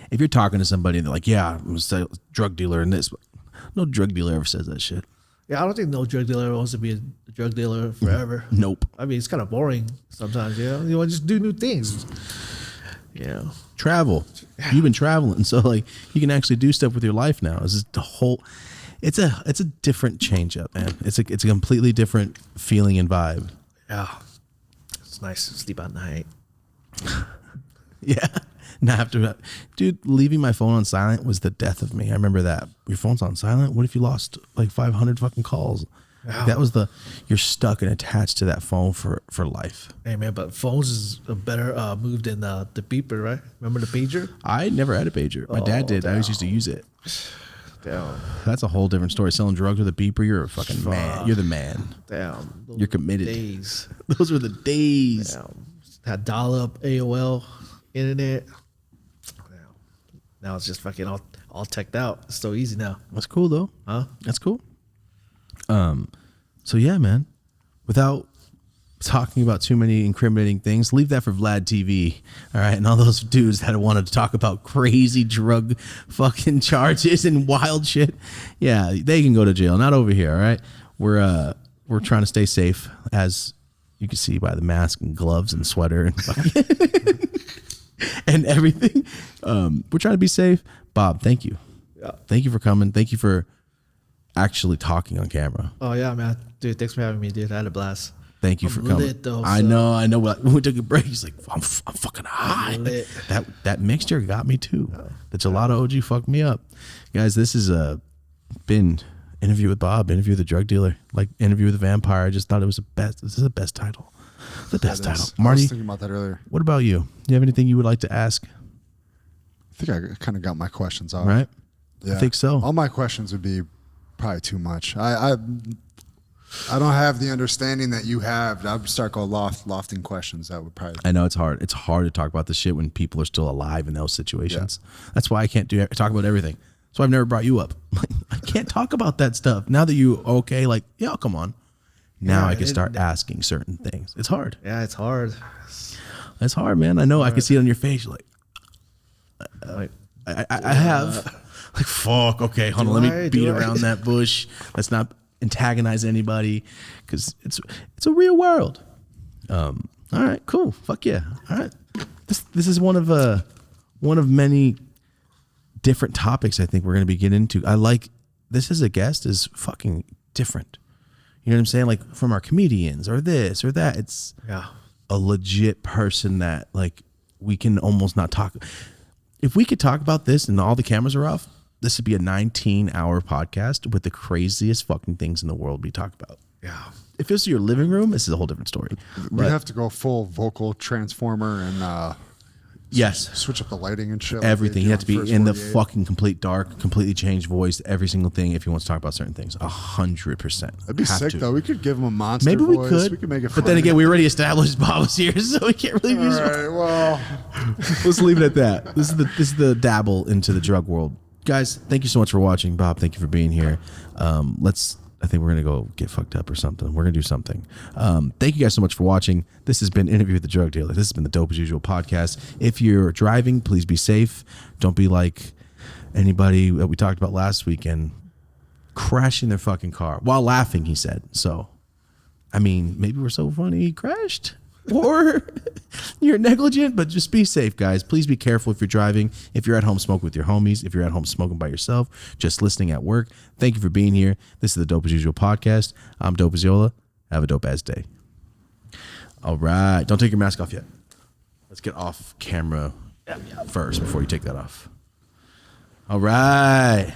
[SPEAKER 1] if you're talking to somebody and they're like, yeah, I'm a drug dealer and this, no drug dealer ever says that shit.
[SPEAKER 2] Yeah, I don't think no drug dealer wants to be a drug dealer forever.
[SPEAKER 1] Nope.
[SPEAKER 2] I mean, it's kind of boring sometimes, you know? You want to just do new things. You know?
[SPEAKER 1] Travel. You've been traveling. So like you can actually do stuff with your life now. It's just it's a different change up, man. It's a completely different feeling and vibe.
[SPEAKER 2] Yeah. It's nice to sleep at night.
[SPEAKER 1] Yeah. Now after, dude, leaving my phone on silent was the death of me. I remember that. Your phone's on silent. What if you lost like 500 fucking calls?
[SPEAKER 2] Yeah.
[SPEAKER 1] That was you're stuck and attached to that phone for life.
[SPEAKER 2] Hey, man, but phones is a better move than the beeper, right? Remember the pager?
[SPEAKER 1] I never had a pager. My dad did. I always used to use it.
[SPEAKER 2] Damn.
[SPEAKER 1] That's a whole different story. Selling drugs with a beeper, you're a fucking man. You're the man.
[SPEAKER 2] Damn.
[SPEAKER 1] You're committed.
[SPEAKER 2] Days.
[SPEAKER 1] Those were the days.
[SPEAKER 2] Damn. Had dial-up, AOL, internet. Damn. Now it's just fucking all teched out. It's so easy now.
[SPEAKER 1] That's cool though.
[SPEAKER 2] Huh?
[SPEAKER 1] That's cool. So yeah, man, without talking about too many incriminating things, leave that for Vlad TV. All right. And all those dudes that wanted to talk about crazy drug fucking charges and wild shit. Yeah. They can go to jail. Not over here. All right. We're trying to stay safe, as you can see by the mask and gloves and sweater and fucking and everything. We're trying to be safe. Bob, thank you.
[SPEAKER 2] Yeah.
[SPEAKER 1] Thank you for coming. Thank you for actually talking on camera.
[SPEAKER 2] Oh, yeah, man. Dude, thanks for having me, dude. I had a blast.
[SPEAKER 1] Thank you for coming.
[SPEAKER 2] Lit, though,
[SPEAKER 1] I know. When we took a break, he's like, I'm fucking high.
[SPEAKER 2] Lit.
[SPEAKER 1] That mixture got me too. The gelato OG fucked me up. Guys, this has been Interview with Bob, Interview with the Drug Dealer, like Interview with the Vampire. I just thought it was the best. This is the best title. The best title.
[SPEAKER 3] I
[SPEAKER 1] Marty,
[SPEAKER 3] was thinking about that earlier.
[SPEAKER 1] what about you? Do you have anything you would like to ask?
[SPEAKER 3] I think I kind of got my questions off.
[SPEAKER 1] Right?
[SPEAKER 3] Yeah.
[SPEAKER 1] I think so.
[SPEAKER 3] All my questions would be probably too much. I don't have the understanding that you have. I would start going lofting questions. That would probably.
[SPEAKER 1] I know it's hard. It's hard to talk about this shit when people are still alive in those situations. Yeah. That's why I can't talk about everything. That's why I've never brought you up. I can't talk about that stuff. Now that you okay, like, yeah, come on. Now I can start asking certain things. It's hard.
[SPEAKER 2] Yeah, it's hard.
[SPEAKER 1] It's hard, man. I know. I can see it on your face. You're like, I have. Like, fuck. Okay, hold on. Let me beat around that bush. Let's not antagonize anybody, because it's a real world. All right, cool. Fuck yeah. All right. This is one of many different topics I think we're going to be getting into. I like this as a guest is fucking different. You know what I'm saying? Like from our comedians or this or that. It's a legit person that like we can almost not talk. If we could talk about this and all the cameras are off, this would be a 19-hour podcast with the craziest fucking things in the world we talk about.
[SPEAKER 2] Yeah.
[SPEAKER 1] If it's your living room, this is a whole different story.
[SPEAKER 3] We
[SPEAKER 1] But
[SPEAKER 3] have to go full vocal transformer and
[SPEAKER 1] yes,
[SPEAKER 3] switch up the lighting and shit. like
[SPEAKER 1] everything.
[SPEAKER 3] they
[SPEAKER 1] He
[SPEAKER 3] do
[SPEAKER 1] had to
[SPEAKER 3] on
[SPEAKER 1] be
[SPEAKER 3] First
[SPEAKER 1] in the
[SPEAKER 3] 48.
[SPEAKER 1] fucking complete dark, completely changed voice, every single thing if he wants to talk about certain things. 100%.
[SPEAKER 3] That'd be
[SPEAKER 1] Have
[SPEAKER 3] sick
[SPEAKER 1] to.
[SPEAKER 3] though. We could give him a monster
[SPEAKER 1] Maybe we
[SPEAKER 3] voice.
[SPEAKER 1] could.
[SPEAKER 3] We could make it.
[SPEAKER 1] But then again, we already established Bob was here, so we can't really use.
[SPEAKER 3] all right. Well,
[SPEAKER 1] Let's leave it at that. This is the dabble into the drug world, guys. Thank you so much for watching, Bob. Thank you for being here. I think we're gonna go get fucked up or something. We're gonna do something. Thank you guys so much for watching. This has been Interview with the Drug Dealer. This has been the Dope as Usual podcast. If you're driving, please be safe. Don't be like anybody that we talked about last weekend, crashing their fucking car while laughing. He said so. I mean, maybe we're so funny he crashed, or you're negligent, but just be safe, guys. Please be careful if you're driving. If you're at home, smoke with your homies. If you're at home smoking by yourself, just listening at work. Thank you for being here. This is the Dope as Usual podcast. I'm Dope as Yola. Have a dope ass day. All right. Don't take your mask off yet. Let's get off camera first before you take that off. All right.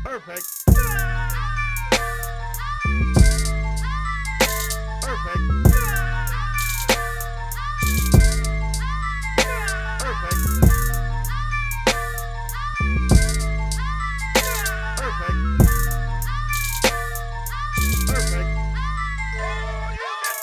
[SPEAKER 4] Perfect.